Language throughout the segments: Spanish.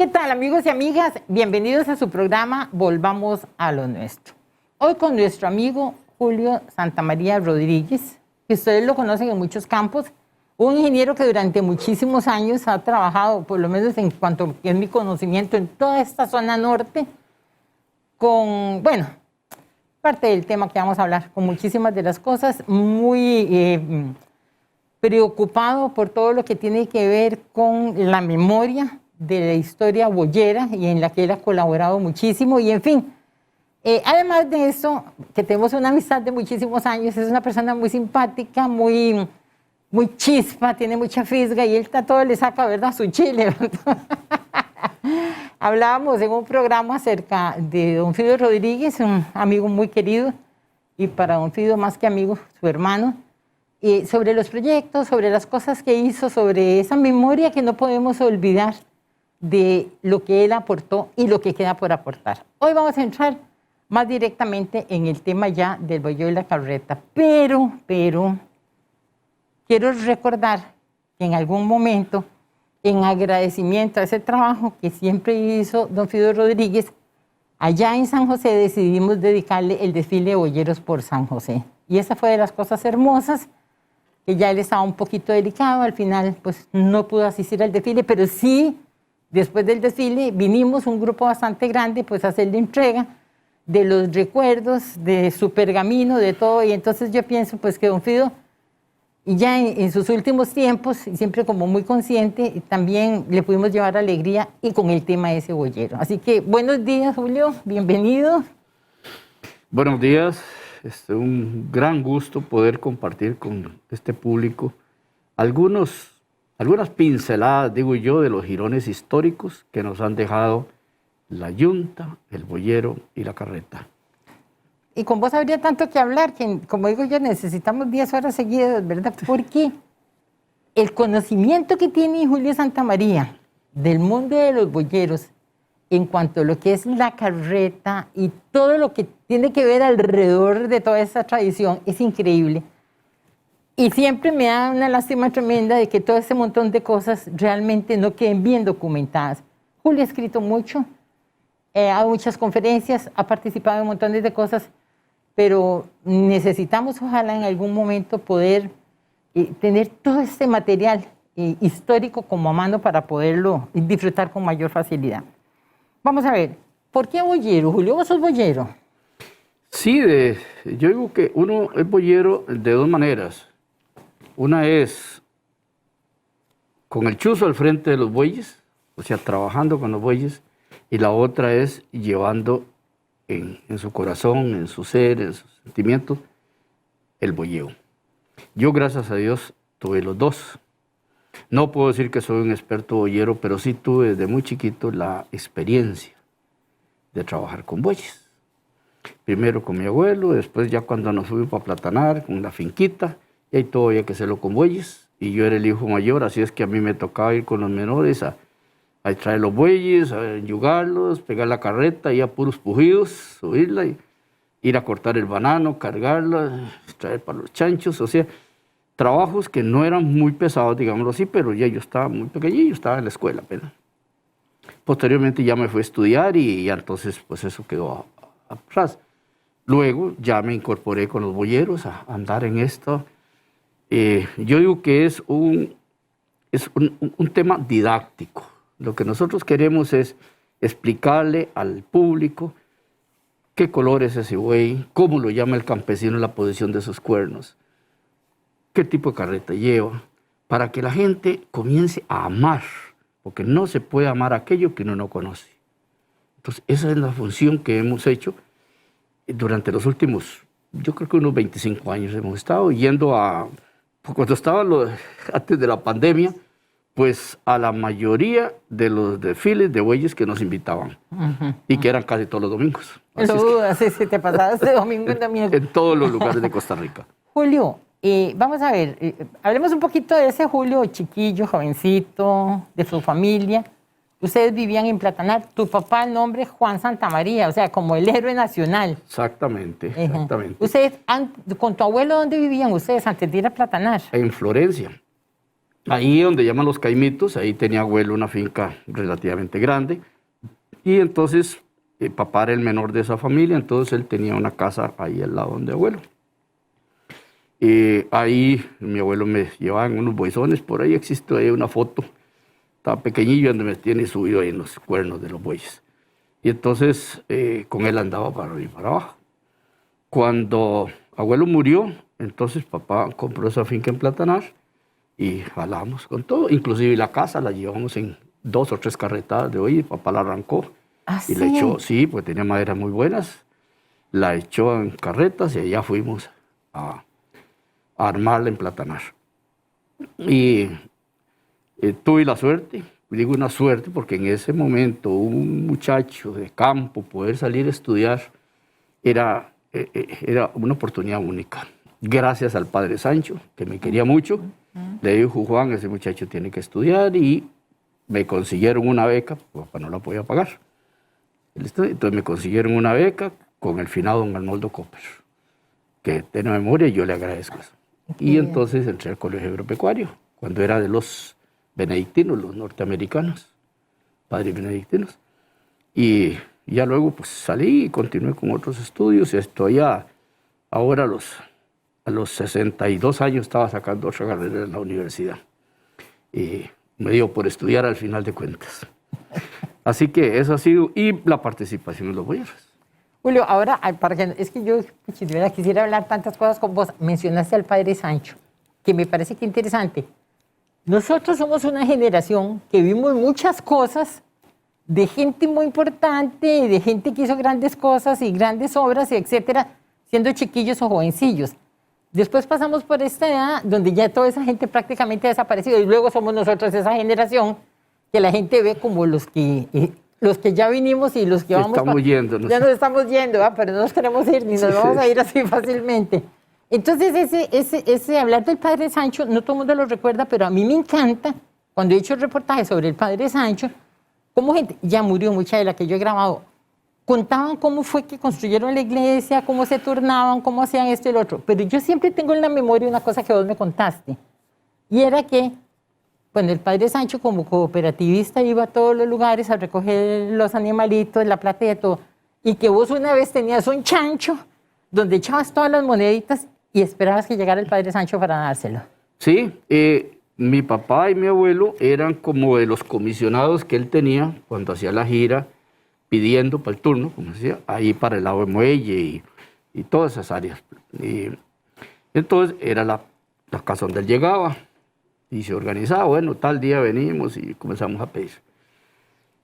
¿Qué tal, amigos y amigas? Bienvenidos a su programa Volvamos a lo Nuestro. Hoy con nuestro amigo Julio Santamaría Rodríguez, que ustedes lo conocen en muchos campos, un ingeniero que durante muchísimos años ha trabajado, por lo menos en cuanto a lo que es mi conocimiento, en toda esta zona norte, con, bueno, parte del tema que vamos a hablar, con muchísimas de las cosas, muy preocupado por todo lo que tiene que ver con la memoria de la historia boyera y en la que él ha colaborado muchísimo y en fin. Además de eso, que tenemos una amistad de muchísimos años, es una persona muy simpática, muy chispa, tiene mucha fisga y él a todo le saca, ¿verdad?, su chile, ¿verdad? Hablábamos en un programa acerca de don Fido Rodríguez, un amigo muy querido y para don Fido más que amigo, su hermano, sobre los proyectos, sobre las cosas que hizo, sobre esa memoria que no podemos olvidar de lo que él aportó y lo que queda por aportar. Hoy vamos a entrar más directamente en el tema ya del boyero y la carreta, pero quiero recordar que en algún momento, en agradecimiento a ese trabajo que siempre hizo don Fido Rodríguez, allá en San José decidimos dedicarle el desfile de boyeros por San José. Y esa fue de las cosas hermosas, que ya él estaba un poquito delicado, al final pues no pudo asistir al desfile, pero sí, después del desfile vinimos un grupo bastante grande pues a hacerle entrega de los recuerdos, de su pergamino, de todo, y entonces yo pienso pues que don Fido, y ya en sus últimos tiempos, y siempre como muy consciente, también le pudimos llevar alegría y con el tema de ese boyero. Así que buenos días, Julio, bienvenido. Buenos días. Un gran gusto poder compartir con este público algunas pinceladas, digo yo, de los jirones históricos que nos han dejado la yunta, el boyero y la carreta. Y con vos habría tanto que hablar, que como digo yo, necesitamos 10 horas seguidas, ¿verdad? Porque el conocimiento que tiene Julio Santamaría del mundo de los boyeros, en cuanto a lo que es la carreta y todo lo que tiene que ver alrededor de toda esa tradición, es increíble. Y siempre me da una lástima tremenda de que todo ese montón de cosas realmente no queden bien documentadas. Julio ha escrito mucho, ha dado muchas conferencias, ha participado en montones de cosas, pero necesitamos ojalá en algún momento poder tener todo este material histórico como a mano para poderlo disfrutar con mayor facilidad. Vamos a ver, ¿por qué boyero? Julio, ¿vos sos boyero? Sí, yo digo que uno es boyero de dos maneras. Una es con el chuzo al frente de los bueyes, o sea, trabajando con los bueyes, y la otra es llevando en su corazón, en su ser, en sus sentimientos, el boyeo. Yo, gracias a Dios, tuve los dos. No puedo decir que soy un experto boyero, pero sí tuve desde muy chiquito la experiencia de trabajar con bueyes. Primero con mi abuelo, después ya cuando nos fuimos para Platanar, con la finquita, y ahí todo había que hacerlo con bueyes. Y yo era el hijo mayor, así es que a mí me tocaba ir con los menores a traer los bueyes, a enyugarlos, pegar la carreta y a puros pujidos, subirla y ir a cortar el banano, cargarla, traer para los chanchos, o sea, trabajos que no eran muy pesados, digámoslo así, pero ya yo estaba muy pequeñillo, estaba en la escuela apenas. Posteriormente ya me fui a estudiar y ya entonces pues eso quedó atrás. Luego ya me incorporé con los boyeros a andar en esto. Yo digo que es un tema didáctico. Lo que nosotros queremos es explicarle al público qué color es ese buey, cómo lo llama el campesino en la posición de sus cuernos, qué tipo de carreta lleva, para que la gente comience a amar, porque no se puede amar aquello que uno no conoce. Entonces, esa es la función que hemos hecho durante los últimos, yo creo que unos 25 años hemos estado yendo cuando estaba antes de la pandemia, pues a la mayoría de los desfiles de bueyes que nos invitaban, y que eran casi todos los domingos. Así si te pasabas de domingo en domingo. En todos los lugares de Costa Rica. Julio, vamos a ver, hablemos un poquito de ese Julio chiquillo, jovencito, de su familia. Ustedes vivían en Platanar, tu papá, el nombre es Juan Santamaría, o sea, como el héroe nacional. Exactamente, exactamente. Ustedes, con tu abuelo, ¿dónde vivían ustedes antes de ir a Platanar? En Florencia. Ahí donde llaman Los Caimitos, ahí tenía abuelo una finca relativamente grande. Y entonces, papá era el menor de esa familia, entonces él tenía una casa ahí al lado donde abuelo. Ahí mi abuelo me llevaba en unos boizones, por ahí existe ahí una foto, estaba pequeñillo donde me tiene subido ahí en los cuernos de los bueyes. Y entonces con él andaba para arriba y para abajo. Cuando abuelo murió, entonces papá compró esa finca en Platanar y jalamos con todo, inclusive la casa la llevamos en 2 o 3 carretadas de hoy, y papá la arrancó y la echó, sí, pues tenía maderas muy buenas, la echó en carretas y allá fuimos a armarla en Platanar. Y tuve la suerte, digo una suerte porque en ese momento un muchacho de campo poder salir a estudiar era una oportunidad única. Gracias al padre Sancho, que me quería mucho, le dijo: Juan, ese muchacho tiene que estudiar, y me consiguieron una beca, papá no la podía pagar. Entonces me consiguieron una beca con el finado don Arnoldo Copper, que tiene memoria y yo le agradezco eso. Y entonces entré al colegio agropecuario, cuando era de los benedictinos, los norteamericanos, padres benedictinos. Y ya luego pues salí y continué con otros estudios. Estoy ahora a los 62 años estaba sacando otra carrera en la universidad. Y me dio por estudiar al final de cuentas. Así que eso ha sido, y la participación en los boyeros. Julio, ahora, es que yo quisiera hablar tantas cosas con vos. Mencionaste al padre Sancho, que me parece que interesante. Nosotros somos una generación que vimos muchas cosas de gente muy importante, de gente que hizo grandes cosas y grandes obras, etcétera, siendo chiquillos o jovencillos. Después pasamos por esta edad donde ya toda esa gente prácticamente ha desaparecido, y luego somos nosotros esa generación que la gente ve como los que ya vinimos y los que vamos... Estamos yéndonos. Ya nos estamos yendo, pero no nos queremos ir, ni nos vamos a ir así fácilmente. Entonces, ese hablar del padre Sancho, no todo el mundo lo recuerda, pero a mí me encanta, cuando he hecho reportajes sobre el padre Sancho, cómo gente, ya murió mucha de la que yo he grabado, contaban cómo fue que construyeron la iglesia, cómo se turnaban, cómo hacían esto y lo otro. Pero yo siempre tengo en la memoria una cosa que vos me contaste, y era que, bueno, el padre Sancho como cooperativista iba a todos los lugares a recoger los animalitos, la plata y todo, y que vos una vez tenías un chancho donde echabas todas las moneditas y esperabas que llegara el padre Sancho para dárselo. Sí, mi papá y mi abuelo eran como de los comisionados que él tenía cuando hacía la gira, pidiendo para el turno, como decía, ahí para el lado de Muelle y todas esas áreas. Y entonces era la casa donde él llegaba y se organizaba, bueno, tal día venimos y comenzamos a pedir.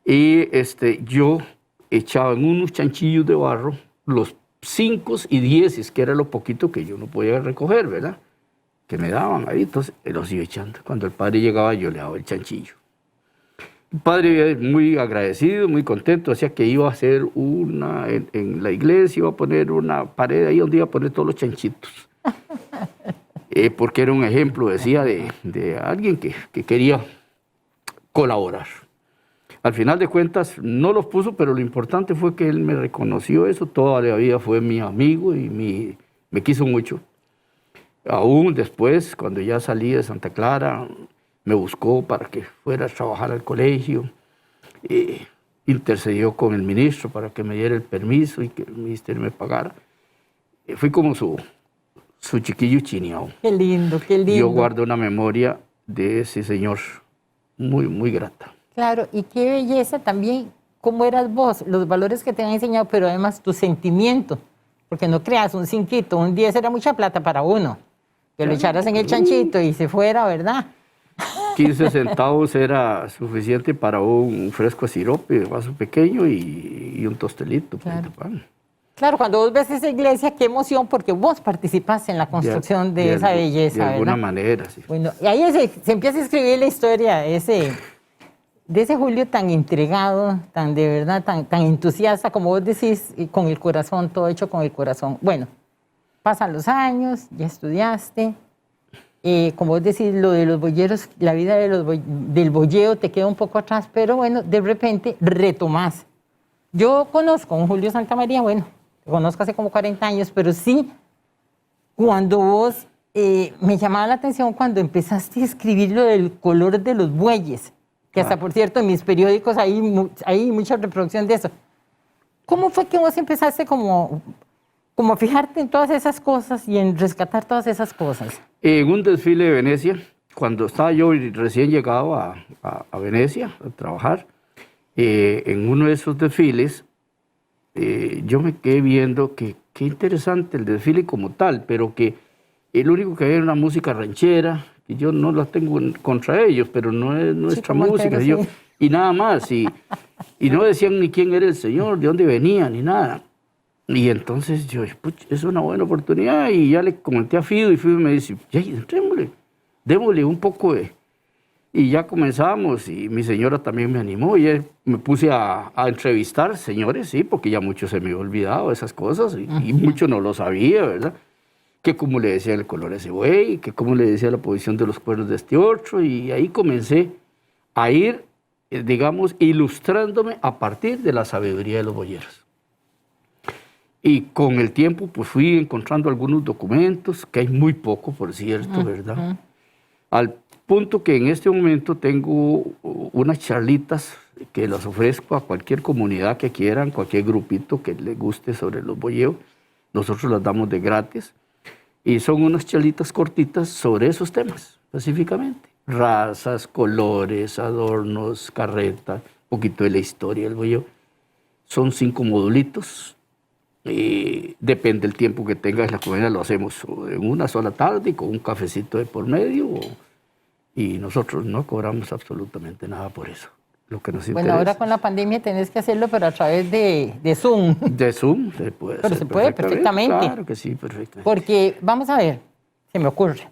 Y yo echaba en unos chanchillos de barro los 5 y 10, que era lo poquito que yo no podía recoger, ¿verdad? Que me daban ahí, entonces los iba echando. Cuando el padre llegaba, yo le daba el chanchillo. El padre muy agradecido, muy contento, decía que iba a hacer en la iglesia, iba a poner una pared ahí donde iba a poner todos los chanchitos. Porque era un ejemplo, decía, de alguien que quería colaborar. Al final de cuentas no los puso, pero lo importante fue que él me reconoció eso. Toda la vida fue mi amigo y me quiso mucho. Aún después, cuando ya salí de Santa Clara, me buscó para que fuera a trabajar al colegio. Intercedió con el ministro para que me diera el permiso y que el ministerio me pagara. Fui como su chiquillo chineado. Qué lindo, qué lindo. Yo guardo una memoria de ese señor muy, muy grata. Claro, y qué belleza también, cómo eras vos, los valores que te han enseñado, pero además tu sentimiento. Porque no creas, un 5, un 10 era mucha plata para uno. Que lo echaras en el chanchito y se fuera, ¿verdad? 15 centavos era suficiente para un fresco de sirope, vaso pequeño y un tostelito. Claro. Claro, cuando vos ves esa iglesia, qué emoción, porque vos participaste en la construcción de esa belleza, de alguna ¿verdad? manera, sí. Bueno, y ahí se empieza a escribir la historia de ese Julio tan entregado, tan de verdad, tan entusiasta, como vos decís, y con el corazón, todo hecho con el corazón. Bueno, pasan los años, ya estudiaste, como vos decís, lo de los boyeros, la vida del boyeo te queda un poco atrás, pero bueno, de repente retomás. Yo conozco a un Julio Santamaría, bueno, te conozco hace como 40 años, pero sí, cuando vos me llamaba la atención cuando empezaste a escribir lo del color de los bueyes, que hasta, por cierto, en mis periódicos hay mucha reproducción de eso. ¿Cómo fue que vos empezaste como a fijarte en todas esas cosas y en rescatar todas esas cosas? En un desfile de Venecia, cuando estaba yo recién llegado a Venecia a trabajar, en uno de esos desfiles, yo me quedé viendo que qué interesante el desfile como tal, pero que el único que había era una música ranchera, que yo no la tengo contra ellos, pero no es nuestra música, sí. Y nada más, y no decían ni quién era el señor, de dónde venía, ni nada. Y entonces yo, es una buena oportunidad, y ya le comenté a Fido, y Fido me dice, démosle un poco de... Y ya comenzamos, y mi señora también me animó, y me puse a entrevistar señores, sí, porque ya mucho se me había olvidado esas cosas, y mucho no lo sabía, ¿verdad? Que cómo le decía el color a ese buey, que cómo le decía la posición de los cuernos de este otro, y ahí comencé a ir, digamos, ilustrándome a partir de la sabiduría de los boyeros. Y con el tiempo, pues fui encontrando algunos documentos, que hay muy poco, por cierto, ¿verdad? Al punto que en este momento tengo unas charlitas que las ofrezco a cualquier comunidad que quieran, cualquier grupito que le guste sobre los boyeros. Nosotros las damos de gratis. Y son unas charlitas cortitas sobre esos temas, específicamente. Razas, colores, adornos, carretas, un poquito de la historia del boyero. Son 5 modulitos. Depende del tiempo que tengas la comunidad, lo hacemos en una sola tarde con un cafecito de por medio. Y nosotros no cobramos absolutamente nada por eso. Lo que nos interesa. Ahora con la pandemia tenés que hacerlo, pero a través de Zoom. De Zoom se puede. Pero se puede perfectamente. Claro que sí, perfectamente. Porque, vamos a ver, se me ocurre.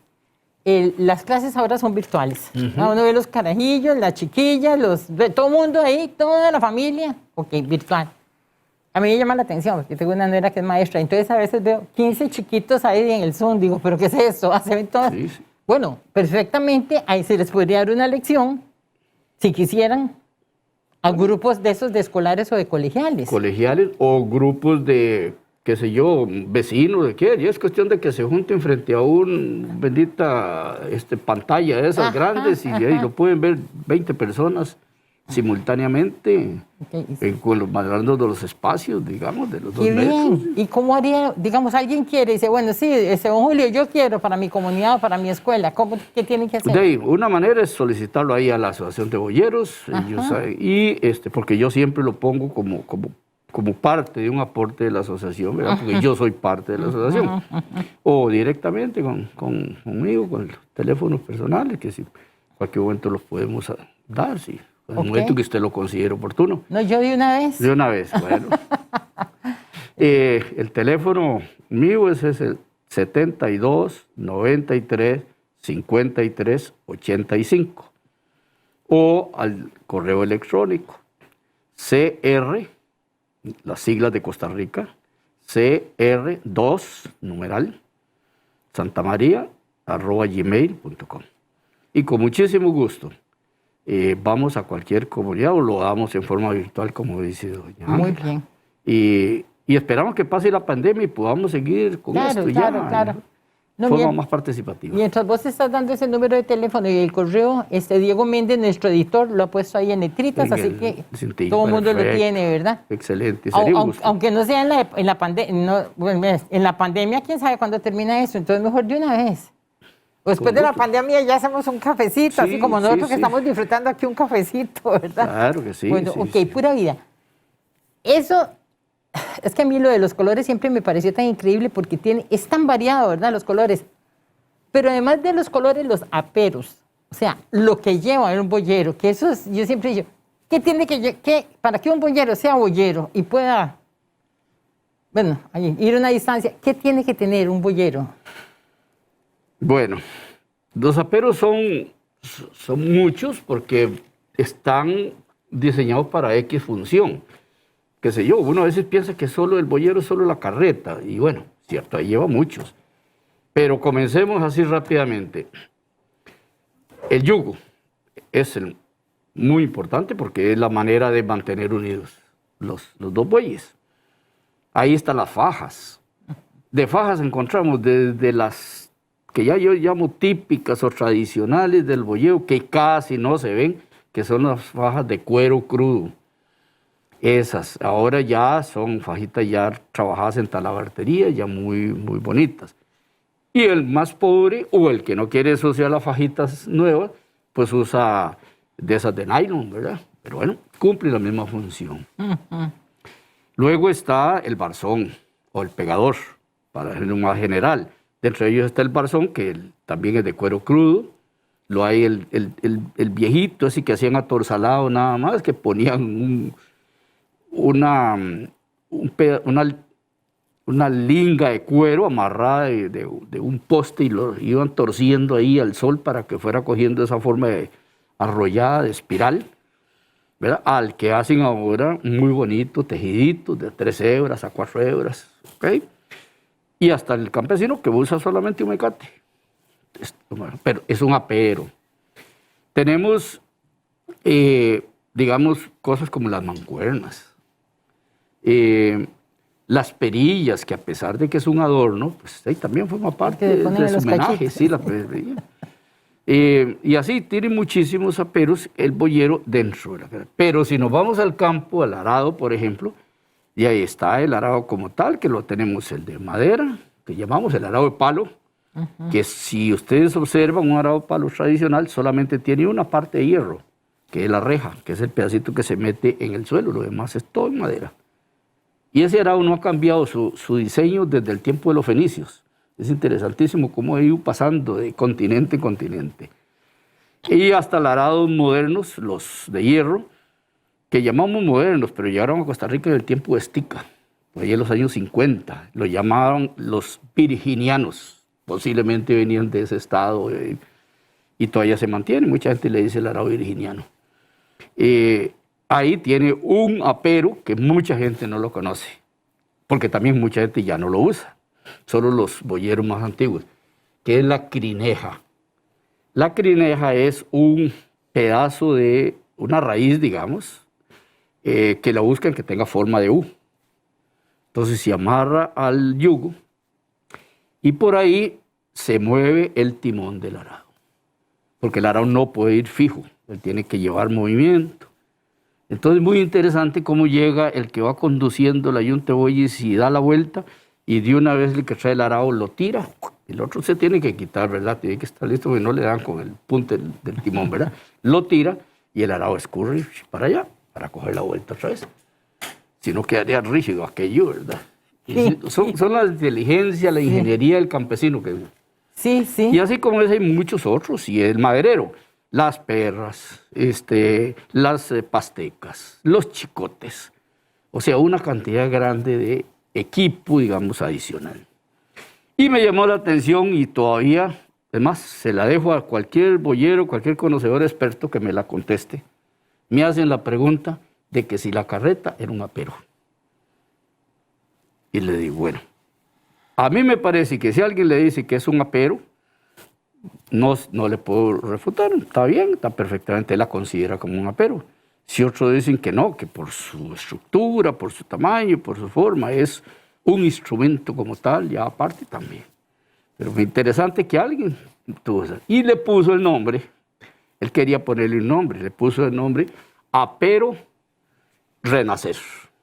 Las clases ahora son virtuales. Uno ve los carajillos, las chiquillas, todo el mundo ahí, toda la familia. Ok, virtual. A mí me llama la atención, porque tengo una nuera que es maestra. Entonces a veces veo 15 chiquitos ahí en el Zoom. Digo, ¿pero qué es eso? Hacen todas. Sí. Bueno, perfectamente, ahí se les podría dar una lección, si quisieran, a grupos de esos de escolares o de colegiales. Colegiales o grupos de, qué sé yo, vecinos, de qué. Y es cuestión de que se junten frente a una bendita pantalla de esas grandes y ahí lo pueden ver 20 personas simultáneamente, con los más grandes de los espacios, digamos, de los 2 metros. Bien. ¿Y cómo haría, digamos, alguien quiere y dice, bueno, sí, don Julio, yo quiero para mi comunidad, para mi escuela, ¿qué tienen que hacer? Una manera es solicitarlo ahí a la Asociación de Boyeros, porque yo siempre lo pongo como parte de un aporte de la asociación, ¿verdad? Porque yo soy parte de la asociación. O directamente conmigo, con los teléfonos personales, que si en cualquier momento los podemos dar, sí. En el momento que usted lo considere oportuno. No, yo de una vez. De una vez, bueno. El teléfono mío es el 72 93 53 85. O al correo electrónico CR, las siglas de Costa Rica, CR2, numeral, santamaria@gmail.com. Y con muchísimo gusto. Vamos a cualquier comunidad o lo damos en forma virtual, como dice doña Ángela. Muy bien. Y esperamos que pase la pandemia y podamos seguir con esto Claro. De forma más participativa. Mientras vos estás dando ese número de teléfono y el correo, Diego Méndez, nuestro editor, lo ha puesto ahí en letritas, así que todo el mundo lo tiene, ¿verdad? Excelente. Aunque no sea en la pandemia, en la pandemia, quién sabe cuándo termina eso, entonces mejor de una vez. Después de la pandemia ya hacemos un cafecito, así como nosotros que estamos disfrutando aquí un cafecito, ¿verdad? Claro que sí. Bueno, pura vida. Eso, es que a mí lo de los colores siempre me pareció tan increíble porque es tan variado, ¿verdad? Los colores. Pero además de los colores, los aperos. O sea, lo que lleva un boyero, que eso es, yo siempre digo, ¿qué tiene para que un boyero sea boyero y pueda, ir a una distancia, qué tiene que tener un boyero? Bueno, los aperos son muchos porque están diseñados para X función. Qué sé yo, uno a veces piensa que solo el boyero es solo la carreta. Y bueno, cierto, ahí lleva muchos. Pero comencemos así rápidamente. El yugo es muy importante porque es la manera de mantener unidos los 2 bueyes. Ahí están las fajas. De fajas encontramos desde las que ya yo llamo típicas o tradicionales del boyeo, que casi no se ven, que son las fajas de cuero crudo. Esas, ahora ya son fajitas ya trabajadas en talabartería, ya muy, muy bonitas. Y el más pobre, o el que no quiere asociar las fajitas nuevas, pues usa de esas de nylon, ¿verdad? Pero bueno, cumple la misma función. Luego está el barzón, o el pegador, para decirlo más general. Dentro de ellos está el barzón, que también es de cuero crudo. Lo hay el viejito, así que hacían atorsalado nada más, que ponían una linga de cuero amarrada de un poste y lo iban torciendo ahí al sol para que fuera cogiendo esa forma de arrollada, de espiral, ¿verdad? Al que hacen ahora muy bonito, tejiditos de 3 hebras a 4 hebras, ¿ok? Y hasta el campesino que usa solamente un mecate. Pero es un apero. Tenemos, digamos, cosas como las mancuernas, las perillas, que a pesar de que es un adorno, pues ahí también forma parte de su homenaje, sí, la perilla. Y así tiene muchísimos aperos el boyero dentro de la carreta. Pero si nos vamos al campo, al arado, por ejemplo, y ahí está el arado como tal, que lo tenemos el de madera, que llamamos el arado de palo, que si ustedes observan un arado de palo tradicional, solamente tiene una parte de hierro, que es la reja, que es el pedacito que se mete en el suelo, lo demás es todo en madera. Y ese arado no ha cambiado su diseño desde el tiempo de los fenicios. Es interesantísimo cómo ha ido pasando de continente en continente. Y hasta los arados modernos, los de hierro, que llamamos modernos, pero llegaron a Costa Rica en el tiempo de Estica, por ahí en los años 50. Lo llamaban los virginianos. Posiblemente venían de ese estado y todavía se mantiene. Mucha gente le dice el arado virginiano. Ahí tiene un apero que mucha gente no lo conoce, porque también mucha gente ya no lo usa, solo los boyeros más antiguos, que es la crineja. La crineja es un pedazo de una raíz, digamos, que la buscan que tenga forma de U. Entonces se amarra al yugo y por ahí se mueve el timón del arado, porque el arado no puede ir fijo, él tiene que llevar movimiento. Entonces es muy interesante cómo llega el que va conduciendo la yunta de bueyes y da la vuelta y de una vez el que trae el arado lo tira. El otro se tiene que quitar, ¿verdad? Tiene que estar listo porque no le dan con el punte del timón, ¿verdad? Lo tira y el arado escurre para allá para coger la vuelta otra vez. Si no quedaría rígido aquello, ¿verdad? Sí, Son la inteligencia, la ingeniería del campesino. Sí, sí. Y así como ese hay muchos otros. Y el maderero, las perras, las pastecas, los chicotes. O sea, una cantidad grande de equipo, digamos, adicional. Y me llamó la atención y todavía, además, se la dejo a cualquier boyero, cualquier conocedor experto que me la conteste. Me hacen la pregunta de que si la carreta era un apero. Y le digo, bueno, a mí me parece que si alguien le dice que es un apero, no le puedo refutar, está bien, está perfectamente, él la considera como un apero. Si otros dicen que no, que por su estructura, por su tamaño, por su forma, es un instrumento como tal, ya aparte también. Pero es interesante que alguien tuvo eso. Y le puso el nombre, él quería ponerle un nombre, le puso el nombre Apero Renacer,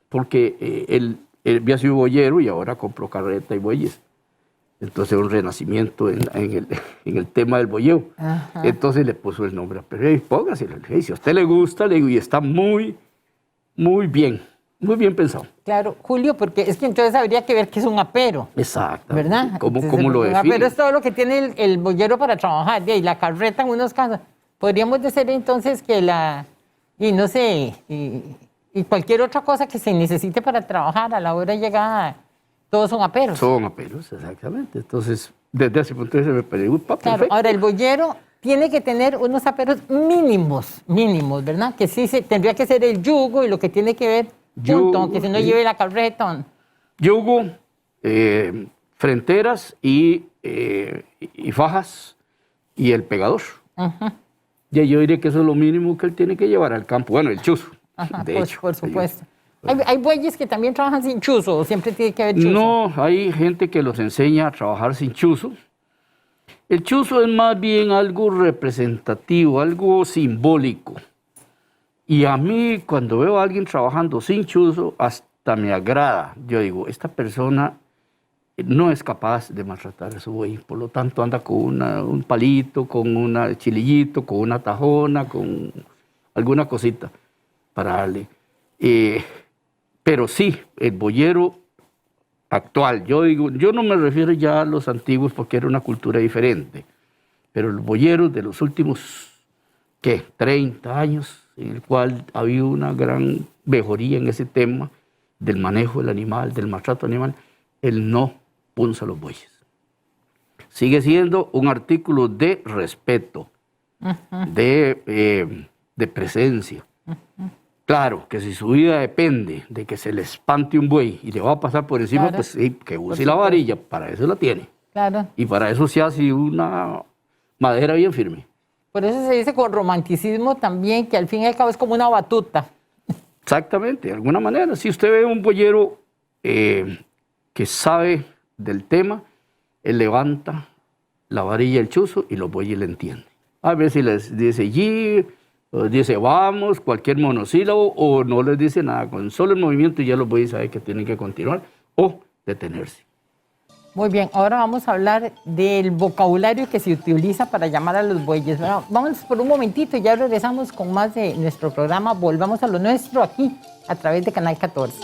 porque él había sido boyero y ahora compró carreta y bueyes. Entonces un renacimiento en el tema del boyeo. Ajá. Entonces le puso el nombre, pero póngase, si a usted le gusta, le digo, y está muy bien pensado. Claro, Julio, porque es que entonces habría que ver qué es un apero. Exacto. ¿Verdad? ¿Cómo lo define? Un apero es todo lo que tiene el boyero para trabajar, y la carreta en unos casos. Podríamos decir entonces que no sé, y cualquier otra cosa que se necesite para trabajar a la hora de llegada. Todos son aperos. Son aperos, exactamente. Entonces, desde ese punto de vista me pregunta, claro, perfecto. Ahora, el boyero tiene que tener unos aperos mínimos, ¿verdad? Que sí tendría que ser el yugo y lo que tiene que ver, punto, que si no lleve la carreta. Yugo, fronteras y fajas y el pegador. Ajá. Y yo diría que eso es lo mínimo que él tiene que llevar al campo. Bueno, el chuzo, ajá, de hecho. Por supuesto. ¿Hay bueyes que también trabajan sin chuzo o siempre tiene que haber chuzo? No, hay gente que los enseña a trabajar sin chuzo. El chuzo es más bien algo representativo, algo simbólico. Y a mí, cuando veo a alguien trabajando sin chuzo, hasta me agrada. Yo digo, esta persona no es capaz de maltratar a su buey, por lo tanto anda con un palito, con un chilillito, con una tajona, con alguna cosita para darle. Pero sí, el boyero actual, yo digo, yo no me refiero ya a los antiguos porque era una cultura diferente, pero los boyeros de los últimos, ¿qué? 30 años, en el cual ha habido una gran mejoría en ese tema del manejo del animal, del maltrato animal, el no punza los bueyes. Sigue siendo un artículo de respeto, de presencia. Claro, que si su vida depende de que se le espante un buey y le va a pasar por encima, claro, pues sí, que use la varilla, para eso la tiene. Claro. Y para eso se hace una madera bien firme. Por eso se dice con romanticismo también, que al fin y al cabo es como una batuta. Exactamente, de alguna manera. Si usted ve un boyero que sabe del tema, él levanta la varilla, el chuzo, y los bueyes le entienden. A veces les dice yi, o dice vamos, cualquier monosílabo, o no les dice nada. Con solo el movimiento ya los bueyes saben que tienen que continuar o detenerse. Muy bien, ahora vamos a hablar del vocabulario que se utiliza para llamar a los bueyes. Bueno, vamos por un momentito y ya regresamos con más de nuestro programa. Volvamos a lo nuestro aquí, a través de Canal 14.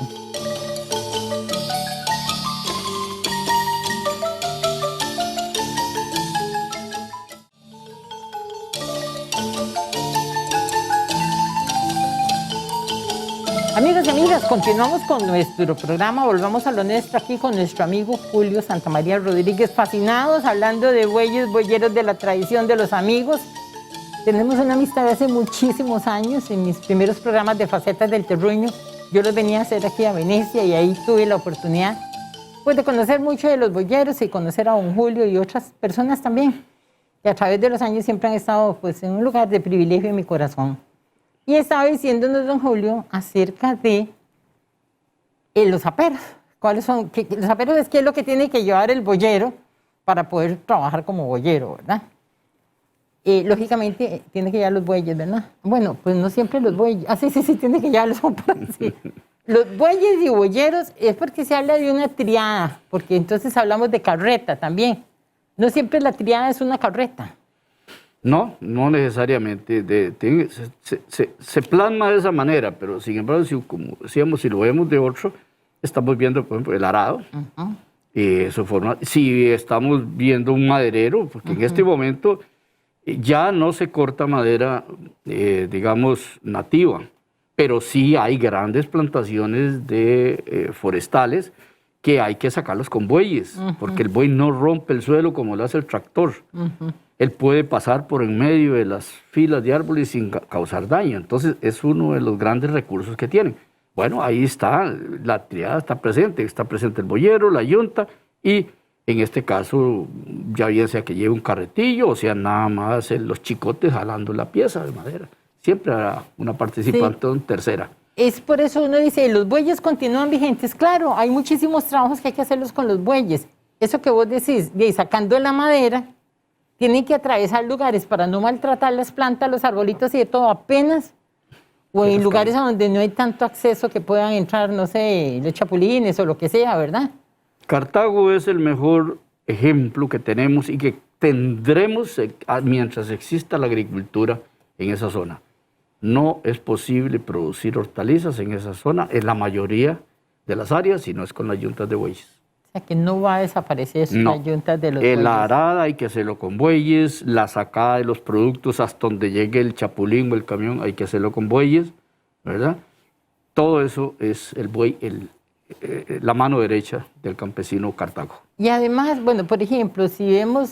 Amigos y amigas, continuamos con nuestro programa. Volvamos a lo nuestro aquí con nuestro amigo Julio Santamaría Rodríguez. Fascinados, hablando de bueyes, boyeros, de la tradición de los amigos. Tenemos una amistad de hace muchísimos años. En mis primeros programas de Facetas del Terruño, yo los venía a hacer aquí a Venecia y ahí tuve la oportunidad pues, de conocer mucho de los boyeros y conocer a don Julio y otras personas también, que a través de los años siempre han estado pues, en un lugar de privilegio en mi corazón. Y estaba diciéndonos don Julio acerca de los aperos. ¿Cuáles son? Los aperos es qué es lo que tiene que llevar el boyero para poder trabajar como boyero, ¿verdad? Lógicamente tiene que llevar los bueyes, ¿verdad? Bueno, pues no siempre los bueyes. Ah, sí, tiene que llevar los aperos, sí. Los bueyes y boyeros es porque se habla de una triada, porque entonces hablamos de carreta también. No siempre la triada es una carreta. No, no necesariamente. Se plasma de esa manera, pero sin embargo, como decíamos, si lo vemos de otro, estamos viendo, por ejemplo, el arado, su forma. Si estamos viendo un maderero, porque en este momento ya no se corta madera, digamos, nativa, pero sí hay grandes plantaciones de forestales que hay que sacarlos con bueyes, porque el buey no rompe el suelo como lo hace el tractor. Él puede pasar por en medio de las filas de árboles sin causar daño. Entonces, es uno de los grandes recursos que tienen. Bueno, ahí está, la triada está presente el boyero, la yunta, y en este caso, ya bien sea que lleve un carretillo, o sea, nada más los chicotes jalando la pieza de madera. Siempre habrá una participante tercera. Es por eso uno dice, los bueyes continúan vigentes. Claro, hay muchísimos trabajos que hay que hacerlos con los bueyes. Eso que vos decís, de sacando la madera, tienen que atravesar lugares para no maltratar las plantas, los arbolitos y de todo, apenas, o en lugares a donde no hay tanto acceso que puedan entrar, no sé, los chapulines o lo que sea, ¿verdad? Cartago es el mejor ejemplo que tenemos y que tendremos mientras exista la agricultura en esa zona. No es posible producir hortalizas en esa zona, en la mayoría de las áreas, si no es con las yuntas de bueyes. O sea, que no va a desaparecer las yuntas de los bueyes. La arada hay que hacerlo con bueyes, la sacada de los productos hasta donde llegue el chapulín o el camión hay que hacerlo con bueyes, ¿verdad? Todo eso es el buey, la mano derecha del campesino Cartago. Y además, bueno, por ejemplo, si vemos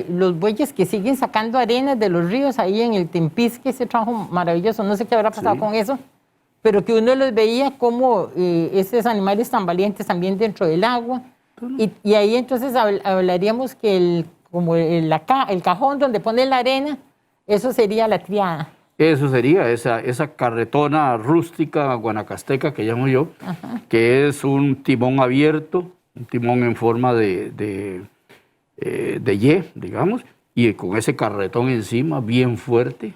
los bueyes que siguen sacando arenas de los ríos ahí en el Tempisque, ese trabajo maravilloso, no sé qué habrá pasado con eso, pero que uno los veía como esos animales tan valientes también dentro del agua. Y ahí entonces hablaríamos que el cajón donde pone la arena, eso sería la triada. Eso sería esa carretona rústica guanacasteca que llamo yo, que es un timón abierto, un timón en forma de de Y, digamos, y con ese carretón encima, bien fuerte.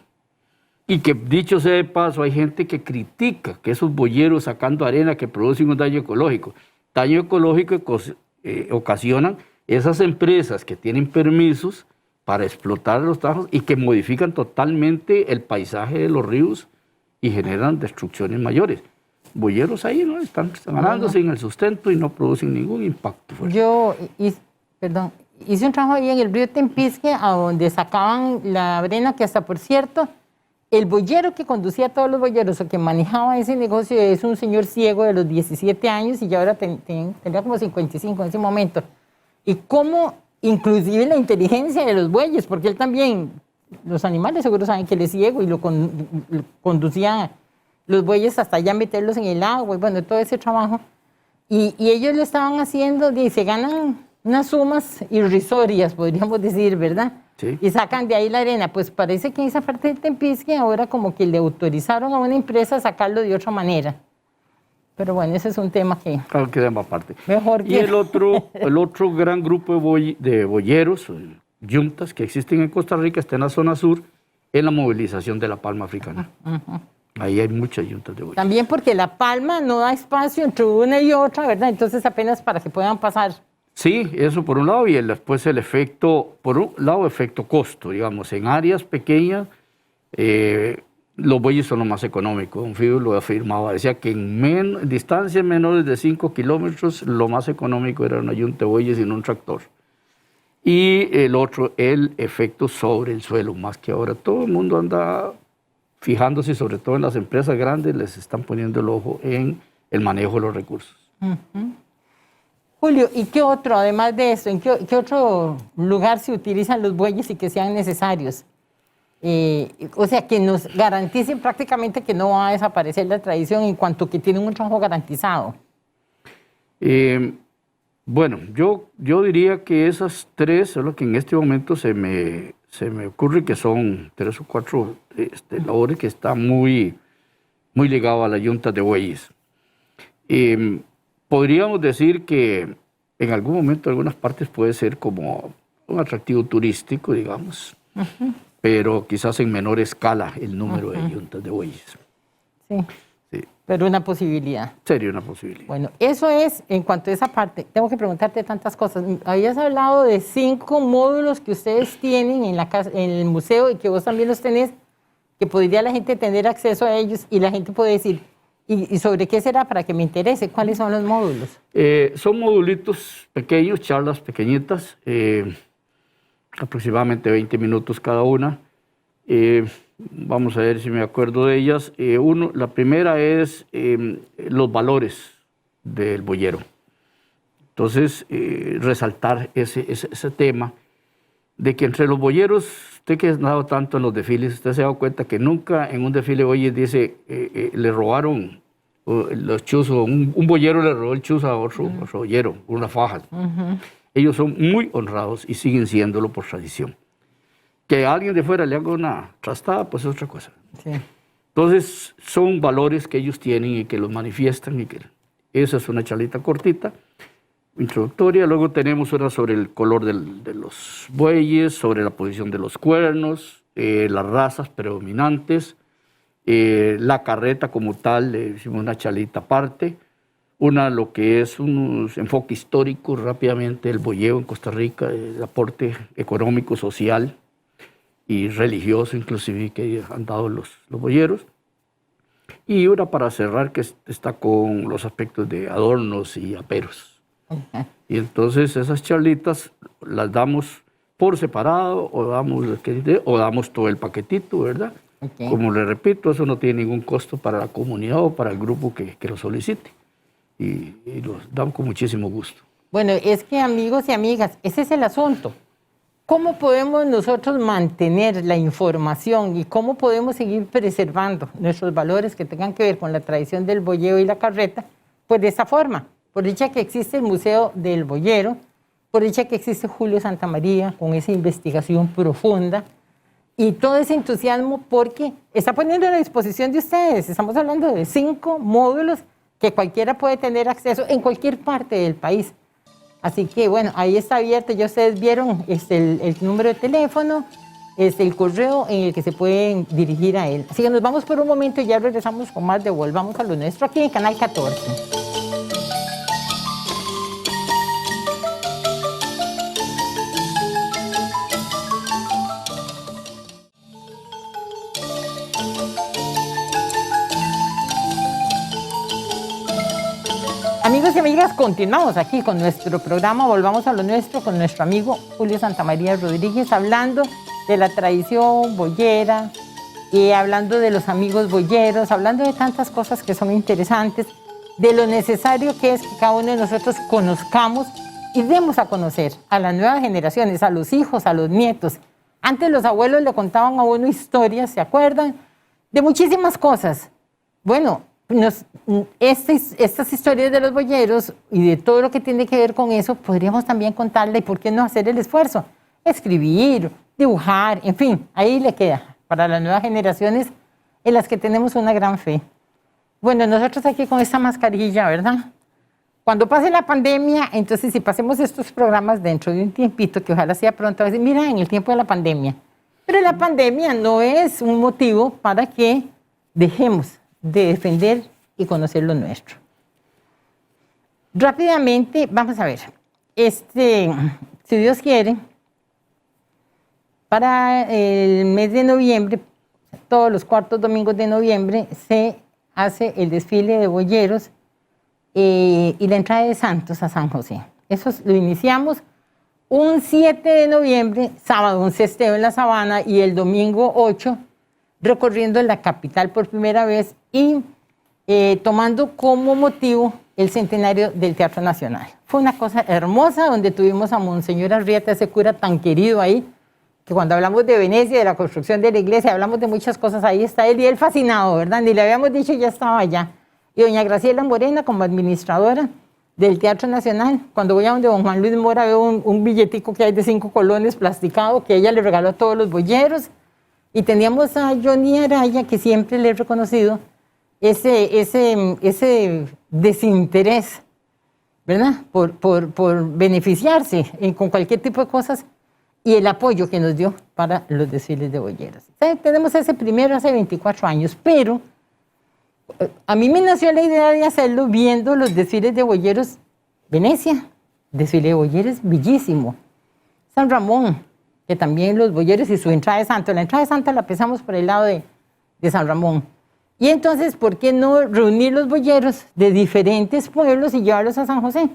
Y que, dicho sea de paso, hay gente que critica que esos boyeros sacando arena que producen un daño ecológico. Daño ecológico que ocasionan esas empresas que tienen permisos para explotar los tajos y que modifican totalmente el paisaje de los ríos y generan destrucciones mayores. Boyeros ahí, ¿no? Están ganándose en el sustento y no producen ningún impacto. Yo hice un trabajo ahí en el río Tempisque, a donde sacaban la arena, que hasta, por cierto, el boyero que conducía a todos los boyeros o que manejaba ese negocio es un señor ciego de los 17 años y ya ahora tenía como 55 en ese momento. Y cómo, inclusive la inteligencia de los bueyes, porque él también, los animales seguro saben que él es ciego y lo conducía los bueyes hasta allá meterlos en el agua y bueno, todo ese trabajo. Y ellos lo estaban haciendo y se ganan unas sumas irrisorias, podríamos decir, ¿verdad? Sí. Y sacan de ahí la arena. Pues parece que en esa parte del Tempisque ahora como que le autorizaron a una empresa a sacarlo de otra manera. Pero bueno, ese es un tema que... Claro, que tema aparte. Mejor y que... el otro gran grupo de boyeros, yuntas, que existen en Costa Rica, está en la zona sur, es la movilización de la palma africana. Ahí hay muchas yuntas de boyeros. También porque la palma no da espacio entre una y otra, ¿verdad? Entonces apenas para que puedan pasar. Sí, eso por un lado, y después el efecto, por un lado, efecto costo, digamos, en áreas pequeñas, los bueyes son lo más económicos. Don Fido lo afirmaba, decía que en distancias menores de 5 kilómetros, lo más económico era una yunta de bueyes y no un tractor. Y el otro, el efecto sobre el suelo, más que ahora todo el mundo anda fijándose, sobre todo en las empresas grandes, les están poniendo el ojo en el manejo de los recursos. Julio, ¿y qué otro, además de esto, en qué otro lugar se utilizan los bueyes y que sean necesarios? O sea, que nos garanticen prácticamente que no va a desaparecer la tradición en cuanto que tienen un trabajo garantizado. Bueno, yo diría que esas tres son las que en este momento se me ocurre que son 3 o 4 labores que están muy ligadas a las yuntas de bueyes. Podríamos decir que en algún momento, en algunas partes, puede ser como un atractivo turístico, digamos, pero quizás en menor escala el número de yuntas de bueyes. Sí, pero una posibilidad. Sería una posibilidad. Bueno, eso es en cuanto a esa parte. Tengo que preguntarte tantas cosas. Habías hablado de 5 módulos que ustedes tienen en la casa, en el museo, y que vos también los tenés, que podría la gente tener acceso a ellos y la gente puede decir... ¿Y sobre qué será para que me interese? ¿Cuáles son los módulos? Son modulitos pequeños, charlas pequeñitas, aproximadamente 20 minutos cada una. Vamos a ver si me acuerdo de ellas. La primera es los valores del boyero. Entonces, resaltar ese tema de que entre los boyeros, usted que ha andado tanto en los desfiles, usted se ha dado cuenta que nunca en un desfile, oye, dice, le robaron los chuzos, un boyero le robó el chuzo a otro boyero, una faja. Ellos son muy honrados y siguen siéndolo por tradición. Que a alguien de fuera le haga una trastada, pues es otra cosa. Sí. Entonces, son valores que ellos tienen y que los manifiestan. Esa es una charlita cortita, introductoria. Luego tenemos una sobre el color de los bueyes, sobre la posición de los cuernos, las razas predominantes, la carreta como tal, le hicimos una charlita aparte. Lo que es un enfoque histórico rápidamente, el boyeo en Costa Rica, el aporte económico, social y religioso inclusive que han dado los boyeros. Y una para cerrar que está con los aspectos de adornos y aperos. Y entonces esas charlitas las damos por separado o damos todo el paquetito, ¿verdad? Como le repito, eso no tiene ningún costo para la comunidad o para el grupo que lo solicite. Y los damos con muchísimo gusto. Bueno, es que amigos y amigas, ese es el asunto. ¿Cómo podemos nosotros mantener la información y cómo podemos seguir preservando nuestros valores que tengan que ver con la tradición del boyeo y la carreta? Pues de esta forma. Por dicha que existe el Museo del Boyero, por dicha que existe Julio Santamaría con esa investigación profunda y todo ese entusiasmo porque está poniendo a la disposición de ustedes. Estamos hablando de 5 módulos que cualquiera puede tener acceso en cualquier parte del país. Así que bueno, ahí está abierto, ya ustedes vieron el número de teléfono, el correo en el que se pueden dirigir a él. Así que nos vamos por un momento y ya regresamos con más de Volvamos a lo Nuestro aquí en Canal 14. Amigos y amigas, continuamos aquí con nuestro programa Volvamos a lo Nuestro con nuestro amigo Julio Santamaría Rodríguez, hablando de la tradición boyera y hablando de los amigos boyeros, hablando de tantas cosas que son interesantes, de lo necesario que es que cada uno de nosotros conozcamos y demos a conocer a las nuevas generaciones, a los hijos, a los nietos. Antes los abuelos le contaban a uno historias, ¿se acuerdan? De muchísimas cosas. Bueno, estas historias de los boyeros y de todo lo que tiene que ver con eso, podríamos también contarle y por qué no hacer el esfuerzo, escribir, dibujar, en fin, ahí le queda para las nuevas generaciones en las que tenemos una gran fe. Bueno, nosotros aquí con esta mascarilla, ¿verdad? Cuando pase la pandemia, entonces si pasemos estos programas dentro de un tiempito, que ojalá sea pronto, a decir, mira, en el tiempo de la pandemia. Pero la pandemia no es un motivo para que dejemos de defender y conocer lo nuestro. Rápidamente, vamos a ver, si Dios quiere, para el mes de noviembre, todos los cuartos domingos de noviembre, se hace el desfile de boyeros y la entrada de santos a San José. Eso lo iniciamos un 7 de noviembre, sábado, un cesteo en la Sabana, y el domingo 8, recorriendo la capital por primera vez y tomando como motivo el centenario del Teatro Nacional. Fue una cosa hermosa, donde tuvimos a Monseñor Arrieta, ese cura tan querido ahí, que cuando hablamos de Venecia, de la construcción de la iglesia, hablamos de muchas cosas, ahí está él, y él fascinado, ¿verdad? Ni le habíamos dicho, ya estaba allá. Y doña Graciela Morena, como administradora del Teatro Nacional, cuando voy a donde don Juan Luis Mora, veo un billetico que hay de 5 colones plasticado, que ella le regaló a todos los boyeros, y teníamos a Johnny Araya, que siempre le he reconocido ese desinterés, ¿verdad? Por beneficiarse con cualquier tipo de cosas, y el apoyo que nos dio para los desfiles de boyeros. Tenemos ese primero hace 24 años, pero a mí me nació la idea de hacerlo viendo los desfiles de boyeros Venecia, desfile de boyeros bellísimo. San Ramón, que también los boyeros y su entrada de santo. La entrada de santo la empezamos por el lado de San Ramón. Y entonces, ¿por qué no reunir los boyeros de diferentes pueblos y llevarlos a San José?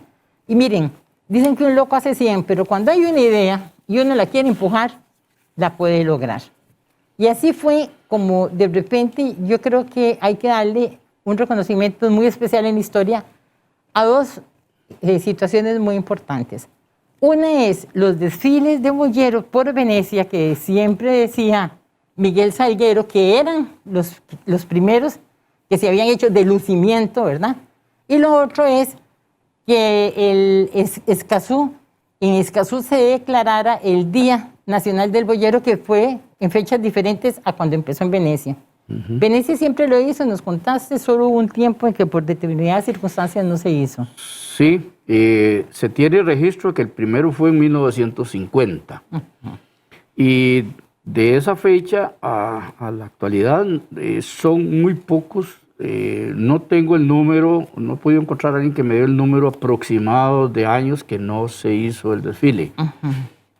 Y miren, dicen que un loco hace 100, pero cuando hay una idea y uno la quiere empujar, la puede lograr. Y así fue como de repente yo creo que hay que darle un reconocimiento muy especial en la historia a dos situaciones muy importantes. Una es los desfiles de boyeros por Venecia, que siempre decía Miguel Salguero, que eran los primeros que se habían hecho de lucimiento, ¿verdad? Y lo otro es que en Escazú se declarara el Día Nacional del Boyero, que fue en fechas diferentes a cuando empezó en Venecia. Venecia siempre lo hizo, nos contaste, solo hubo un tiempo en que por determinadas circunstancias no se hizo. Sí, se tiene registro que el primero fue en 1950. Y de esa fecha a la actualidad son muy pocos. No tengo el número, no he podido encontrar a alguien que me dé el número aproximado de años que no se hizo el desfile.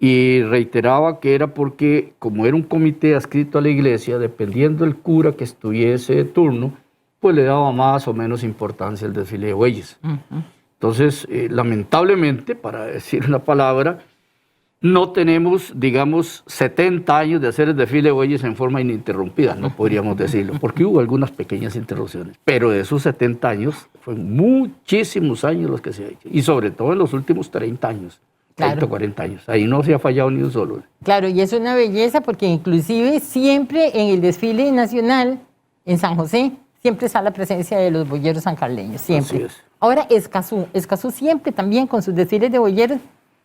Y reiteraba que era porque, como era un comité adscrito a la iglesia, dependiendo del cura que estuviese de turno, pues le daba más o menos importancia al desfile de bueyes. Entonces, lamentablemente, para decir una palabra, no tenemos, digamos, 70 años de hacer el desfile de bueyes en forma ininterrumpida, no podríamos decirlo, porque hubo algunas pequeñas interrupciones. Pero de esos 70 años, fueron muchísimos años los que se ha hecho, y sobre todo en los últimos 30 años. 30 o 40 años. Ahí no se ha fallado ni un solo. Claro, y es una belleza porque inclusive siempre en el desfile nacional en San José siempre está la presencia de los boyeros sancarleños, siempre. Así es. Ahora Escazú siempre también con sus desfiles de boyeros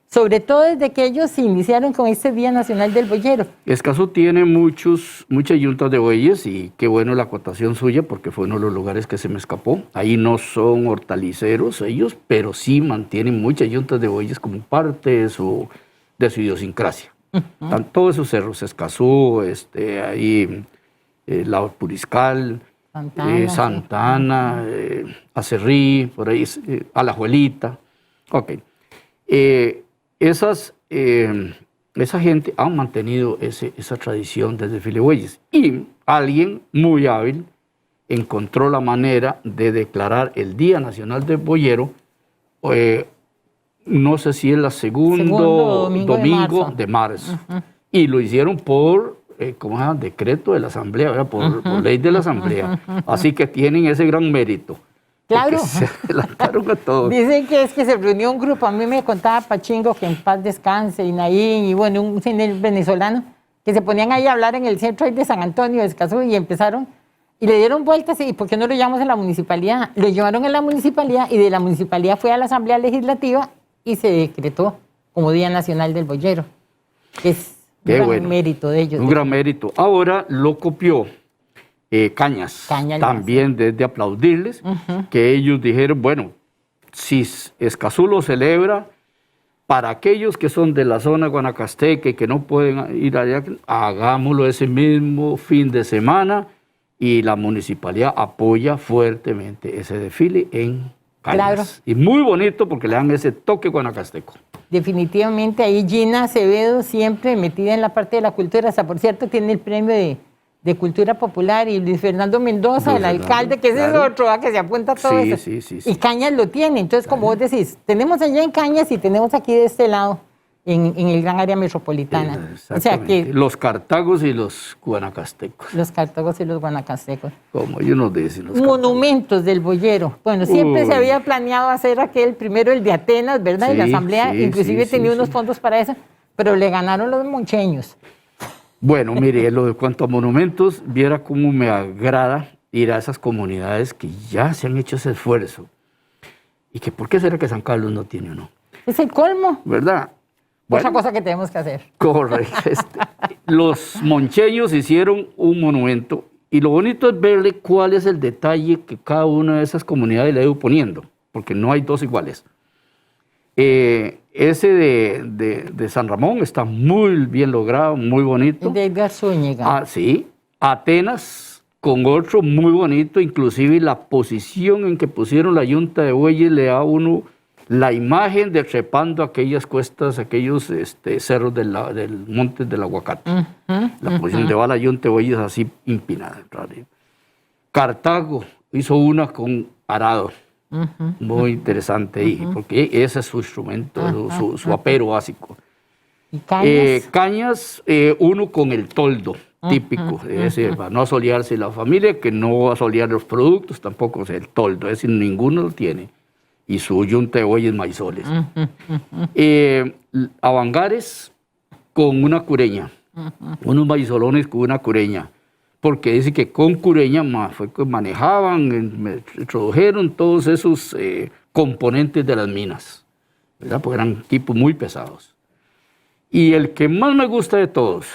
sobre todo desde que ellos se iniciaron con este Día Nacional del Boyero. Escazú tiene muchas yuntas de bueyes y qué bueno la acotación suya porque fue uno de los lugares que se me escapó. Ahí no son hortaliceros ellos, pero sí mantienen muchas yuntas de bueyes como parte de su idiosincrasia. Están todos esos cerros, Escazú, ahí la Puriscal, Santa Ana, Acerrí, por ahí, Alajuelita. Ok. Esa gente ha mantenido esa tradición del desfile de bueyes. Y alguien muy hábil encontró la manera de declarar el Día Nacional del Boyero, no sé si es el segundo domingo de marzo. Y lo hicieron por, ¿cómo se llama? Decreto de la Asamblea, ¿verdad? Por ley de la Asamblea. Así que tienen ese gran mérito. Claro. Se adelantaron a todos. Dicen que es que se reunió un grupo, a mí me contaba Pachingo, que en paz descanse, y Naín, y bueno, un venezolano, que se ponían ahí a hablar en el centro de San Antonio, de Escazú, y empezaron, y le dieron vueltas, y ¿por qué no lo llevamos a la municipalidad? Lo llevaron a la municipalidad, y de la municipalidad fue a la Asamblea Legislativa, y se decretó como Día Nacional del Boyero, que es un gran mérito de ellos. Un gran mérito. Ahora lo copió Cañas, también desde aplaudirles, que ellos dijeron, bueno, si Escazú lo celebra, para aquellos que son de la zona guanacasteca y que no pueden ir allá, hagámoslo ese mismo fin de semana, y la municipalidad apoya fuertemente ese desfile en Cañas. Claro. Y muy bonito porque le dan ese toque guanacasteco. Definitivamente ahí Gina Acevedo siempre metida en la parte de la cultura, hasta por cierto tiene el premio de Cultura Popular, y Luis Fernando Mendoza, el alcalde, que ese es otro, que se apunta a todo eso. Sí. Y Cañas lo tiene. Entonces, como vos decís, tenemos allá en Cañas y tenemos aquí de este lado, en el gran área metropolitana. O sea que los cartagos y los guanacastecos. Los cartagos y los guanacastecos. Como ellos nos dicen. Los monumentos del boyero. Bueno, siempre se había planeado hacer primero el de Atenas, ¿verdad? Y la Asamblea inclusive tenía unos fondos para eso, pero le ganaron los moncheños. Bueno, mire, lo de cuanto a monumentos, viera cómo me agrada ir a esas comunidades que ya se han hecho ese esfuerzo. Y que ¿por qué será que San Carlos no tiene uno? Es el colmo. ¿Verdad? Bueno, otra cosa que tenemos que hacer. Correcto. Los moncheños hicieron un monumento y lo bonito es verle cuál es el detalle que cada una de esas comunidades le ha ido poniendo, porque no hay dos iguales. Ese de San Ramón está muy bien logrado, muy bonito. De Edgar Zúñiga. Sí. Atenas con otro muy bonito, inclusive la posición en que pusieron la yunta de bueyes le da a uno la imagen de trepando aquellas cuestas, aquellos cerros del monte del Aguacate. La posición de va la yunta de bueyes así empinada. Cartago hizo una con arado. Muy interesante ahí, porque ese es su instrumento, su apero básico. ¿Y Cañas? Cañas, uno con el toldo típico, es decir, para no asolearse la familia, que no va a asolear los productos, tampoco es el toldo, es decir, ninguno lo tiene. Y su yunta de bueyes maizoles. Avangares con una cureña, unos maizolones con una cureña. Porque dice que con cureña fue que manejaban, introdujeron todos esos componentes de las minas, ¿verdad? Porque eran equipos muy pesados. Y el que más me gusta de todos,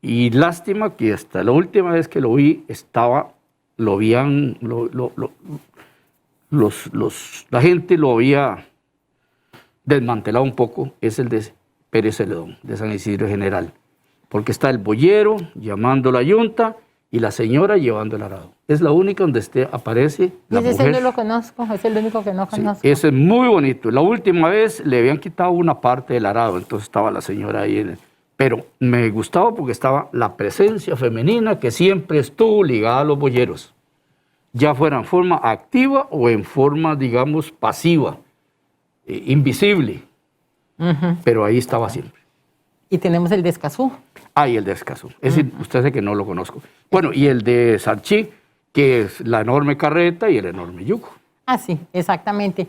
y lástima que hasta la última vez que lo vi, la gente lo había desmantelado un poco, es el de Pérez Celedón, de San Isidro General. Porque está el boyero llamando la yunta, y la señora llevando el arado. Es la única donde aparece la mujer. Ese no lo conozco, es el único que no conozco. Ese es muy bonito. La última vez le habían quitado una parte del arado, entonces estaba la señora ahí. Pero me gustaba porque estaba la presencia femenina que siempre estuvo ligada a los boyeros. Ya fuera en forma activa o en forma, digamos, pasiva, invisible. Pero ahí estaba siempre. Y tenemos el de Escazú. Y el de Escazú. Es decir, usted sabe que no lo conozco. Bueno, y el de Sarchí, que es la enorme carreta y el enorme yugo. Sí, exactamente.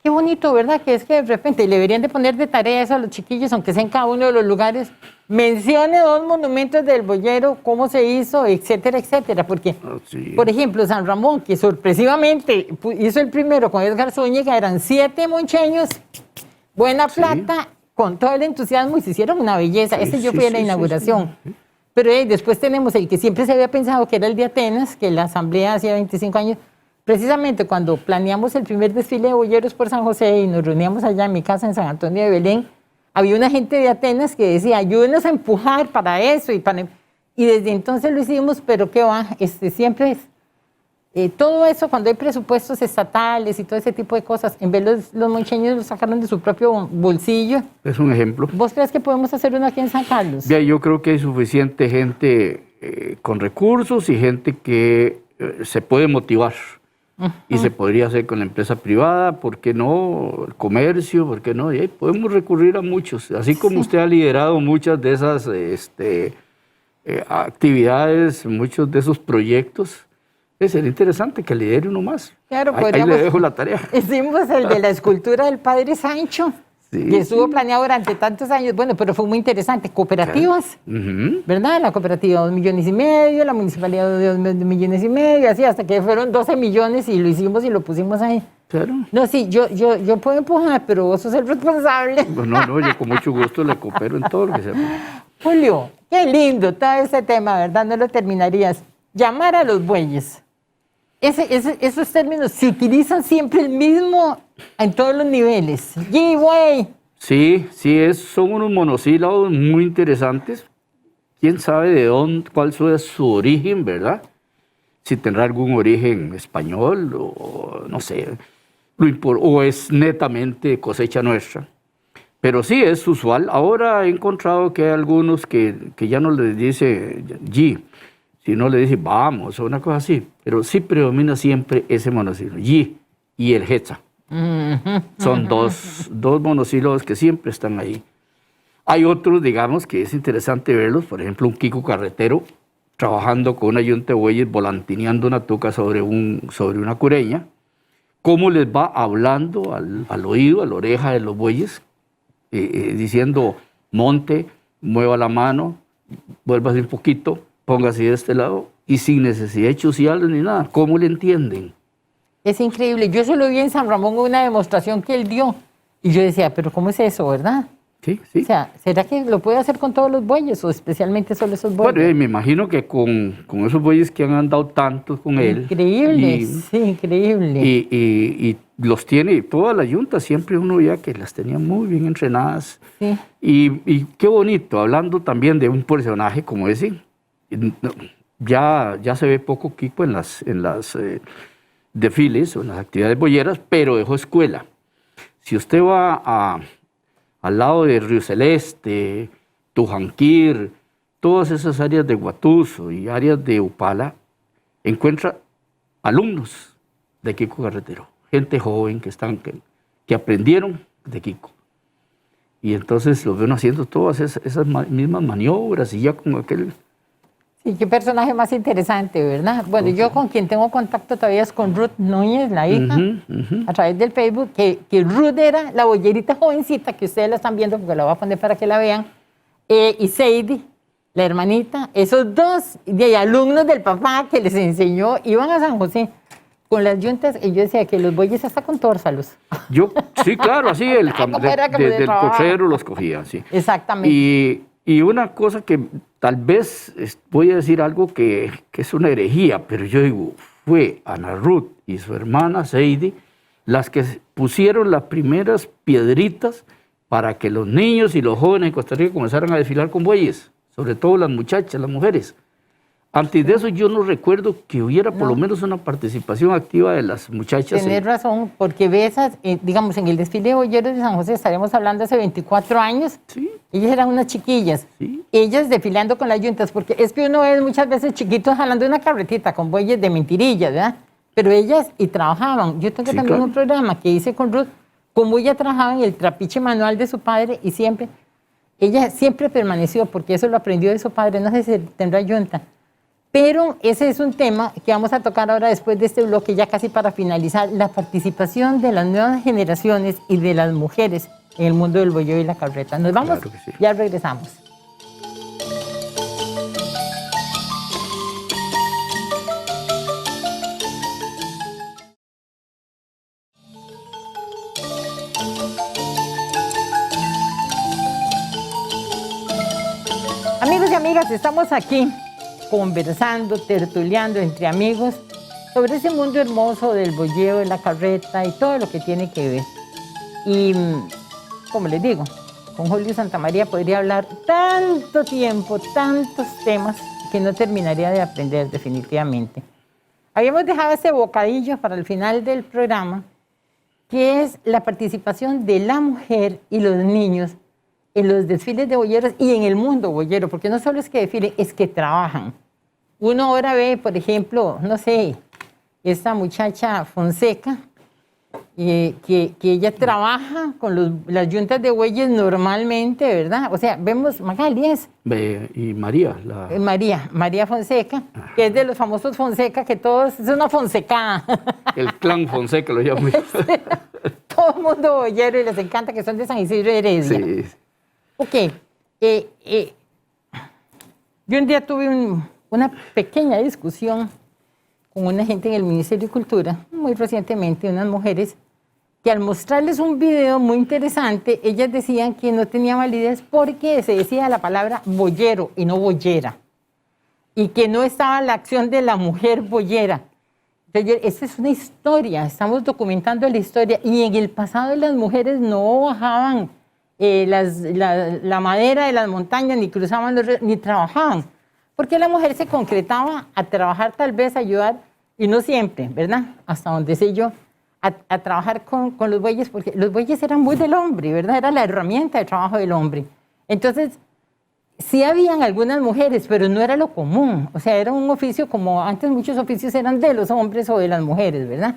Qué bonito, ¿verdad? Que es que de repente le deberían de poner de tarea eso a los chiquillos, aunque sea en cada uno de los lugares. Mencione 2 monumentos del boyero, cómo se hizo, etcétera, etcétera. Porque, por ejemplo, San Ramón, que sorpresivamente hizo el primero con Edgar Zúñiga, eran 7 moncheños, buena plata, con todo el entusiasmo y se hicieron una belleza. Sí, Ese yo sí, fui a la sí, inauguración. sí. Pero después tenemos el que siempre se había pensado que era el de Atenas, que la asamblea hacía 25 años. Precisamente cuando planeamos el primer desfile de boyeros por San José y nos reuníamos allá en mi casa en San Antonio de Belén, había una gente de Atenas que decía, ayúdenos a empujar para eso. Y desde entonces lo hicimos, pero qué va, siempre es... todo eso, cuando hay presupuestos estatales y todo ese tipo de cosas, en vez los moncheños lo sacaron de su propio bolsillo. Es un ejemplo. ¿Vos crees que podemos hacer uno aquí en San Carlos? Ya, yo creo que hay suficiente gente con recursos y gente que se puede motivar. Y se podría hacer con la empresa privada, ¿por qué no? El comercio, ¿por qué no? Y ahí podemos recurrir a muchos. Así como usted ha liderado muchas de esas actividades, muchos de esos proyectos, sería interesante que lidere uno más. Claro, ahí le dejo la tarea. Hicimos el de la escultura del Padre Sancho, Sí, que estuvo sí. planeado durante tantos años. Bueno, pero fue muy interesante. Cooperativas, Ujú. ¿verdad? La cooperativa 2,5 millones, la municipalidad 2,5 millones, así hasta que fueron 12 millones y lo hicimos y lo pusimos ahí. Claro. No, sí, yo puedo empujar, pero vos sos el responsable. No, yo con mucho gusto le coopero en todo lo que sea. Julio, qué lindo todo ese tema, ¿verdad? No lo terminarías. Llamar a los bueyes. Esos términos se utilizan siempre el mismo en todos los niveles. ¡Yi, güey! Sí, son unos monosílabos muy interesantes. ¿Quién sabe de dónde, cuál es su origen, verdad? Si tendrá algún origen español o no sé, o es netamente cosecha nuestra. Pero sí es usual. Ahora he encontrado que hay algunos que ya no les dice yi, sino le dice vamos o una cosa así. Pero sí predomina siempre ese monosílabo, yi y el hetza. Son dos monosílabos que siempre están ahí. Hay otros, digamos, que es interesante verlos, por ejemplo, un Kiko carretero trabajando con una yunta de bueyes, volantineando una tuca sobre una cureña, cómo les va hablando al oído, a la oreja de los bueyes, diciendo, monte, mueva la mano, vuélvase un poquito, póngase de este lado, y sin necesidad de chuciarles ni nada, ¿cómo le entienden? Es increíble. Yo solo vi en San Ramón una demostración que él dio. Y yo decía, pero ¿cómo es eso, verdad? Sí. O sea, ¿será que lo puede hacer con todos los bueyes o especialmente solo esos bueyes? Bueno, me imagino que con esos bueyes que han andado tanto con él. Increíble, sí, increíble. Y los tiene, todas las yuntas, siempre uno ya que las tenía muy bien entrenadas. Sí. Y qué bonito, hablando también de un personaje como ese, ya se ve poco Kiko en las desfiles o en las actividades boyeras, pero dejó escuela. Si usted va al lado de Río Celeste, Tujanquir, todas esas áreas de Guatuso y áreas de Upala, encuentra alumnos de Kiko Carretero, gente joven que aprendieron de Kiko. Y entonces los ven haciendo todas esas mismas maniobras y ya con aquel... Sí, qué personaje más interesante, ¿verdad? Bueno, yo con quien tengo contacto todavía es con Ruth Núñez, la hija, a través del Facebook, que Ruth era la boyerita jovencita, que ustedes la están viendo porque la voy a poner para que la vean, y Sadie, la hermanita, esos dos alumnos del papá que les enseñó, iban a San José con las yuntas, y yo decía que los bueyes hasta con tórsalos. Sí, claro, así del cochero los cogía, sí. Exactamente. Y una cosa que tal vez voy a decir algo que es una herejía, pero yo digo, fue Ana Ruth y su hermana Sadie las que pusieron las primeras piedritas para que los niños y los jóvenes en Costa Rica comenzaran a desfilar con bueyes, sobre todo las muchachas, las mujeres. Antes de eso yo no recuerdo que hubiera por lo menos una participación activa de las muchachas. Tienes razón, porque ves, digamos, en el desfile de boyeros de San José, estaremos hablando hace 24 años, sí. Ellas eran unas chiquillas, sí. Ellas desfilando con las yuntas, porque es que uno ve muchas veces chiquitos jalando una carretita con bueyes de mentirillas, ¿verdad? Pero ellas y trabajaban. Yo tengo también un programa que hice con Ruth, como ella trabajaba en el trapiche manual de su padre y ella siempre permaneció, porque eso lo aprendió de su padre, no sé si tendrá yunta. Pero ese es un tema que vamos a tocar ahora después de este bloque, ya casi para finalizar, la participación de las nuevas generaciones y de las mujeres en el mundo del boyero y la carreta. Nos vamos, claro que sí. Ya regresamos. amigas, estamos aquí conversando, tertuleando entre amigos sobre ese mundo hermoso del boyeo, de la carreta y todo lo que tiene que ver. Y, como les digo, con Julio Santamaría podría hablar tanto tiempo, tantos temas, que no terminaría de aprender definitivamente. Habíamos dejado ese bocadillo para el final del programa, que es la participación de la mujer y los niños en los desfiles de boyeros y en el mundo boyero, porque no solo es que desfilen, es que trabajan. Uno ahora ve, por ejemplo, no sé, esta muchacha Fonseca, que ella trabaja con las yuntas de bueyes normalmente, ¿verdad? O sea, vemos Magali y María. María Fonseca, que es de los famosos Fonseca, que todos, es una Fonseca. El clan Fonseca lo llamo yo. Todo el mundo boyero y les encanta, que son de San Isidro de Heredia. Sí. Ok, yo un día tuve una pequeña discusión con una gente en el Ministerio de Cultura, muy recientemente, unas mujeres, que al mostrarles un video muy interesante, ellas decían que no tenía validez porque se decía la palabra boyero y no boyera, y que no estaba la acción de la mujer boyera. Entonces, esta es una historia, estamos documentando la historia, y en el pasado las mujeres no bajaban la madera de las montañas, ni cruzaban los ríos, ni trabajaban, porque la mujer se concretaba a trabajar, tal vez a ayudar, y no siempre, ¿verdad? Hasta donde sé yo, a trabajar con los bueyes, porque los bueyes eran muy del hombre, ¿verdad? Era la herramienta de trabajo del hombre. Entonces, sí habían algunas mujeres, pero no era lo común. O sea, era un oficio como antes muchos oficios eran de los hombres o de las mujeres, ¿verdad?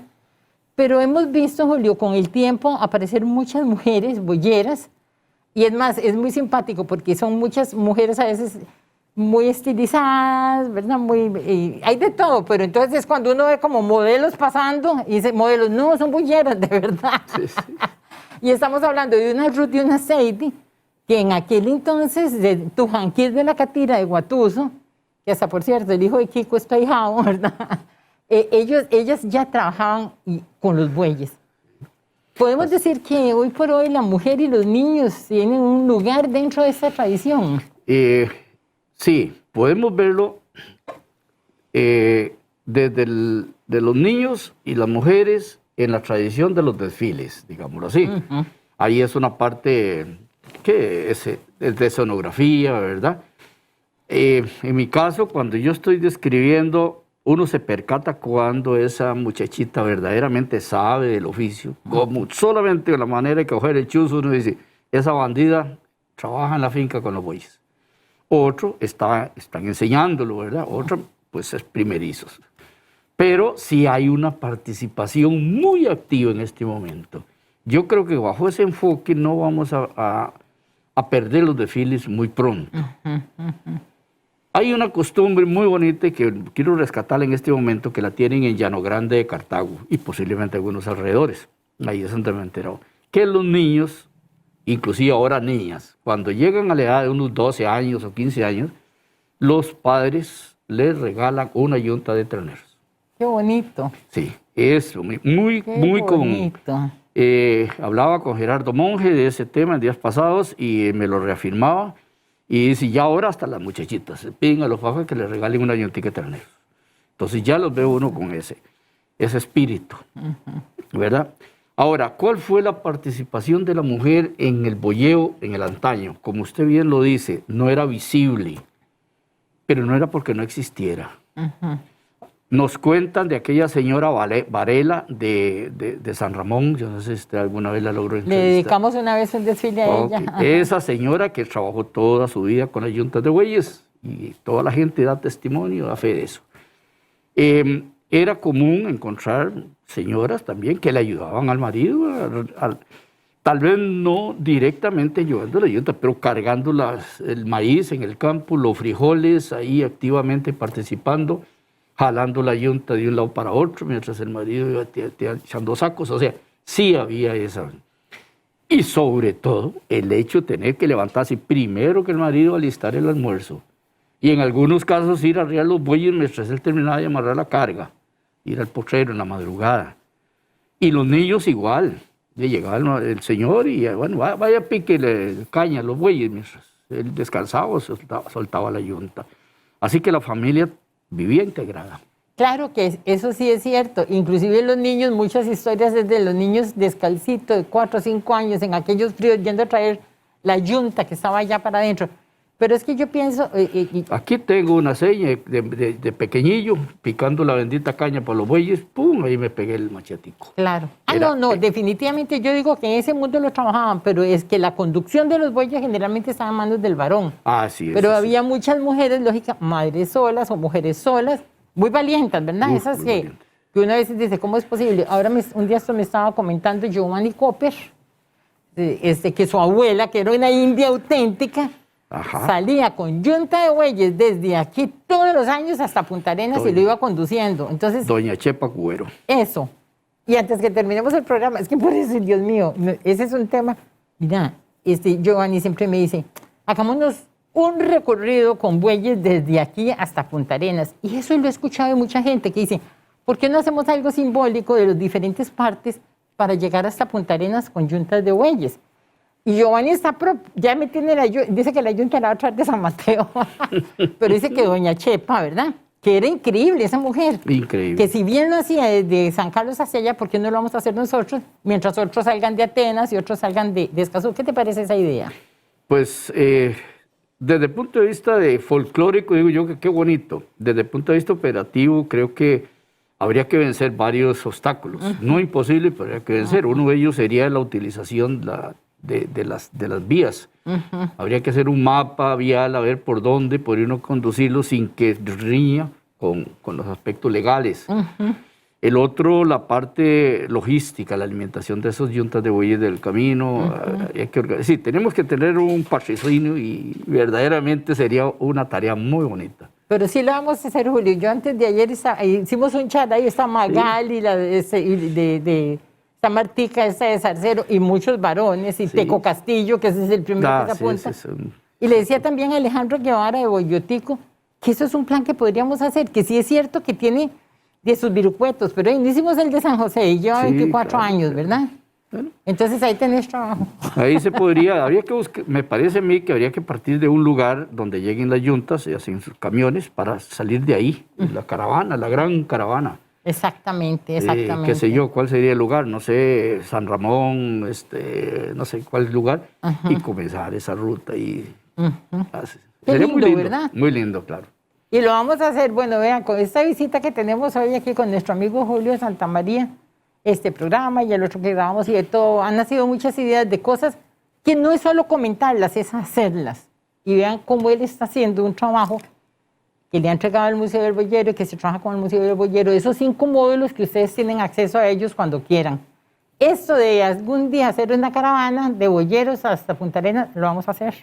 Pero hemos visto, Julio, con el tiempo aparecer muchas mujeres boyeras, y es más, es muy simpático porque son muchas mujeres a veces muy estilizadas, ¿verdad? Hay de todo, pero entonces es cuando uno ve como modelos pasando y dice, modelos, no, son boyeras, de verdad. Sí, sí. Y estamos hablando de una Ruth y una Sadie, que en aquel entonces, de Tujanquil de la Catira de Guatuso, que hasta por cierto, el hijo de Kiko está ahijado, ¿verdad? Ellas ya trabajaban con los bueyes. Podemos decir que hoy por hoy la mujer y los niños tienen un lugar dentro de esta tradición. Sí, podemos verlo desde de los niños y las mujeres en la tradición de los desfiles, digámoslo así. Uh-huh. Ahí es una parte que es de escenografía, ¿verdad? En mi caso, cuando yo estoy describiendo, uno se percata cuando esa muchachita verdaderamente sabe del oficio, como solamente la manera de coger el chuzo, uno dice, esa bandida trabaja en la finca con los bueyes. Otro están enseñándolo, ¿verdad? Otro, pues, es primerizos. Pero sí hay una participación muy activa en este momento. Yo creo que bajo ese enfoque no vamos a perder los desfiles muy pronto. Hay una costumbre muy bonita que quiero rescatar en este momento, que la tienen en Llano Grande de Cartago y posiblemente algunos alrededores. Ahí es donde me he enterado. Que los niños, inclusive ahora niñas, cuando llegan a la edad de unos 12 años o 15 años, los padres les regalan una yunta de terneros. ¡Qué bonito! Sí, es muy común. Hablaba con Gerardo Monge de ese tema en días pasados y me lo reafirmaba. Y dice, ya ahora hasta las muchachitas se piden a los papás que les regalen una yuntica de terneros. Entonces ya los ve uno con ese espíritu, ¿verdad? Ahora, ¿cuál fue la participación de la mujer en el boyeo en el antaño? Como usted bien lo dice, no era visible, pero no era porque no existiera. Nos cuentan de aquella señora Varela de San Ramón, yo no sé si usted alguna vez la logró entrevistar. Le dedicamos una vez un desfile a ella. Esa señora que trabajó toda su vida con las yuntas de bueyes, y toda la gente da testimonio, da fe de eso. Era común encontrar señoras también que le ayudaban al marido, tal vez no directamente llevando la yunta, pero cargando el maíz en el campo, los frijoles, ahí activamente participando, jalando la yunta de un lado para otro, mientras el marido iba echando sacos. O sea, sí había esa. Y sobre todo, el hecho de tener que levantarse primero que el marido a alistar el almuerzo. Y en algunos casos ir a arriar los bueyes mientras él terminaba de amarrar la carga. Ir al potrero en la madrugada. Y los niños igual. Llegaba el señor y, bueno, vaya píquele caña a los bueyes mientras él descansaba, soltaba la yunta. Así que la familia vivía integrada. Claro que eso sí es cierto. Inclusive los niños, muchas historias desde los niños descalcitos de 4 o 5 años en aquellos fríos yendo a traer la yunta que estaba allá para adentro. Pero es que yo pienso... Aquí tengo una seña de pequeñillo, picando la bendita caña para los bueyes, ¡pum! Ahí me pegué el machetico. Claro. No, definitivamente yo digo que en ese mundo lo trabajaban, pero es que la conducción de los bueyes generalmente estaba en manos del varón. Así es. Pero había muchas mujeres, lógica, madres solas o mujeres solas, muy valientes, ¿verdad? Esas que una vez dice, ¿cómo es posible? Ahora un día esto me estaba comentando Giovanni Copper, que su abuela, que era una india auténtica, Ajá. salía con yunta de bueyes desde aquí todos los años hasta Punta Arenas y lo iba conduciendo. Entonces, Doña Chepa Cubero. Eso. Y antes que terminemos el programa, es que por eso, Dios mío, ese es un tema. Mira, Giovanni siempre me dice, hagámonos un recorrido con bueyes desde aquí hasta Punta Arenas. Y eso lo he escuchado de mucha gente que dice, ¿por qué no hacemos algo simbólico de las diferentes partes para llegar hasta Punta Arenas con yuntas de bueyes? Y Giovanni ya me tiene dice que la yunta la va a traer de San Mateo, pero dice que doña Chepa, ¿verdad? Que era increíble esa mujer. Increíble. Que si bien lo hacía desde San Carlos hacia allá, ¿por qué no lo vamos a hacer nosotros? Mientras otros salgan de Atenas y otros salgan de Escazú. ¿Qué te parece esa idea? Pues desde el punto de vista de folclórico, digo yo que qué bonito. Desde el punto de vista operativo, creo que habría que vencer varios obstáculos. No imposible, pero habría que vencer. Uno de ellos sería la utilización de las vías. Habría que hacer un mapa vial, a ver por dónde podría uno conducirlo sin que riña con los aspectos legales. El otro, la parte logística, la alimentación de esos yuntas de bueyes del camino. Hay que sí, tenemos que tener un patrocinio y verdaderamente sería una tarea muy bonita. Pero sí lo vamos a hacer, Julio. Yo antes de ayer hicimos un chat, ahí está Magali, está Martica, esa de Zarcero, y muchos varones, y Teco Castillo, que ese es el primero que se apunta. Y le decía también a Alejandro Guevara de Boyotico que eso es un plan que podríamos hacer, que sí es cierto que tiene de sus virucuetos, pero ahí no hicimos el de San José, y lleva 24 años, ¿verdad? Bueno. Entonces ahí tenés trabajo. Ahí se podría, habría que buscar, me parece a mí que habría que partir de un lugar donde lleguen las yuntas y hacen sus camiones para salir de ahí, la caravana, la gran caravana. Exactamente. Qué sé yo, ¿cuál sería el lugar? No sé, San Ramón, no sé cuál lugar, y comenzar esa ruta. Sería muy lindo, ¿verdad? Muy lindo, claro. Y lo vamos a hacer, bueno, vean, con esta visita que tenemos hoy aquí con nuestro amigo Julio Santamaría, este programa y el otro que grabamos y de todo, han nacido muchas ideas de cosas que no es solo comentarlas, es hacerlas. Y vean cómo él está haciendo un trabajo que le ha entregado al Museo del Boyero y que se trabaja con el Museo del Boyero, esos 5 módulos que ustedes tienen acceso a ellos cuando quieran. Esto de algún día hacer una caravana de boyeros hasta Punta Arenas, lo vamos a hacer.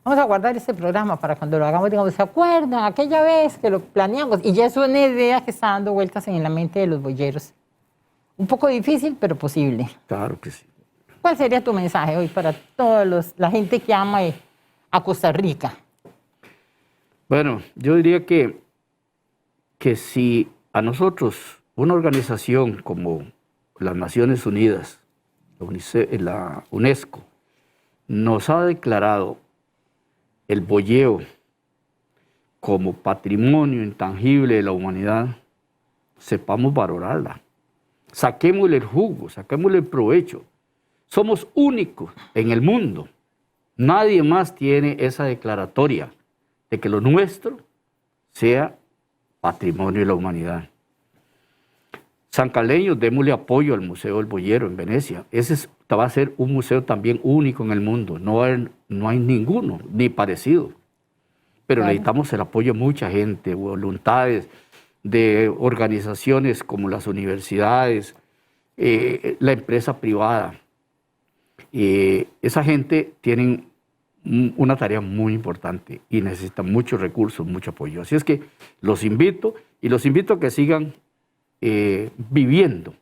Vamos a guardar este programa para cuando lo hagamos, digamos, ¿se acuerdan aquella vez que lo planeamos? Y ya es una idea que está dando vueltas en la mente de los boyeros. Un poco difícil, pero posible. Claro que sí. ¿Cuál sería tu mensaje hoy para toda la gente que ama a Costa Rica? Bueno, yo diría que si a nosotros, una organización como las Naciones Unidas, la UNESCO, nos ha declarado el boyeo como patrimonio intangible de la humanidad, sepamos valorarla. Saquémosle el jugo, saquémosle el provecho. Somos únicos en el mundo. Nadie más tiene esa declaratoria de que lo nuestro sea patrimonio de la humanidad. Sancaleños, démosle apoyo al Museo del Boyero en Venecia. Ese va a ser un museo también único en el mundo. No hay ninguno, ni parecido. Pero necesitamos el apoyo de mucha gente, voluntades, de organizaciones como las universidades, la empresa privada. Esa gente tiene una tarea muy importante y necesita muchos recursos, mucho apoyo. Así es que los invito a que sigan viviendo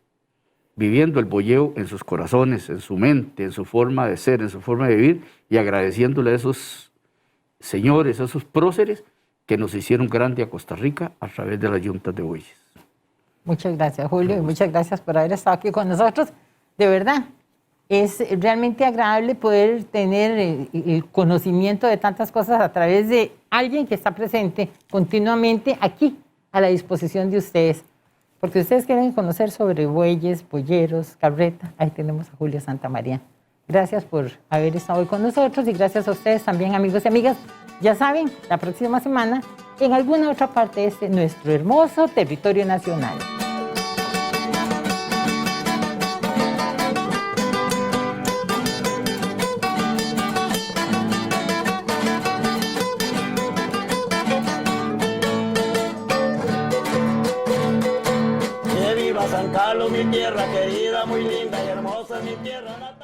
el boyeo en sus corazones, en su mente, en su forma de ser, en su forma de vivir, y agradeciéndole a esos señores, a esos próceres que nos hicieron grande a Costa Rica a través de las yuntas de bueyes. Muchas gracias, Julio, y muchas gracias por haber estado aquí con nosotros. De verdad, es realmente agradable poder tener el conocimiento de tantas cosas a través de alguien que está presente continuamente aquí, a la disposición de ustedes. Porque ustedes quieren conocer sobre bueyes, polleros, carreta, ahí tenemos a Julia Santamaría. Gracias por haber estado hoy con nosotros y gracias a ustedes también, amigos y amigas. Ya saben, la próxima semana en alguna otra parte de este nuestro hermoso territorio nacional. Que viva San Carlos, mi tierra querida, muy linda y hermosa, mi tierra natal.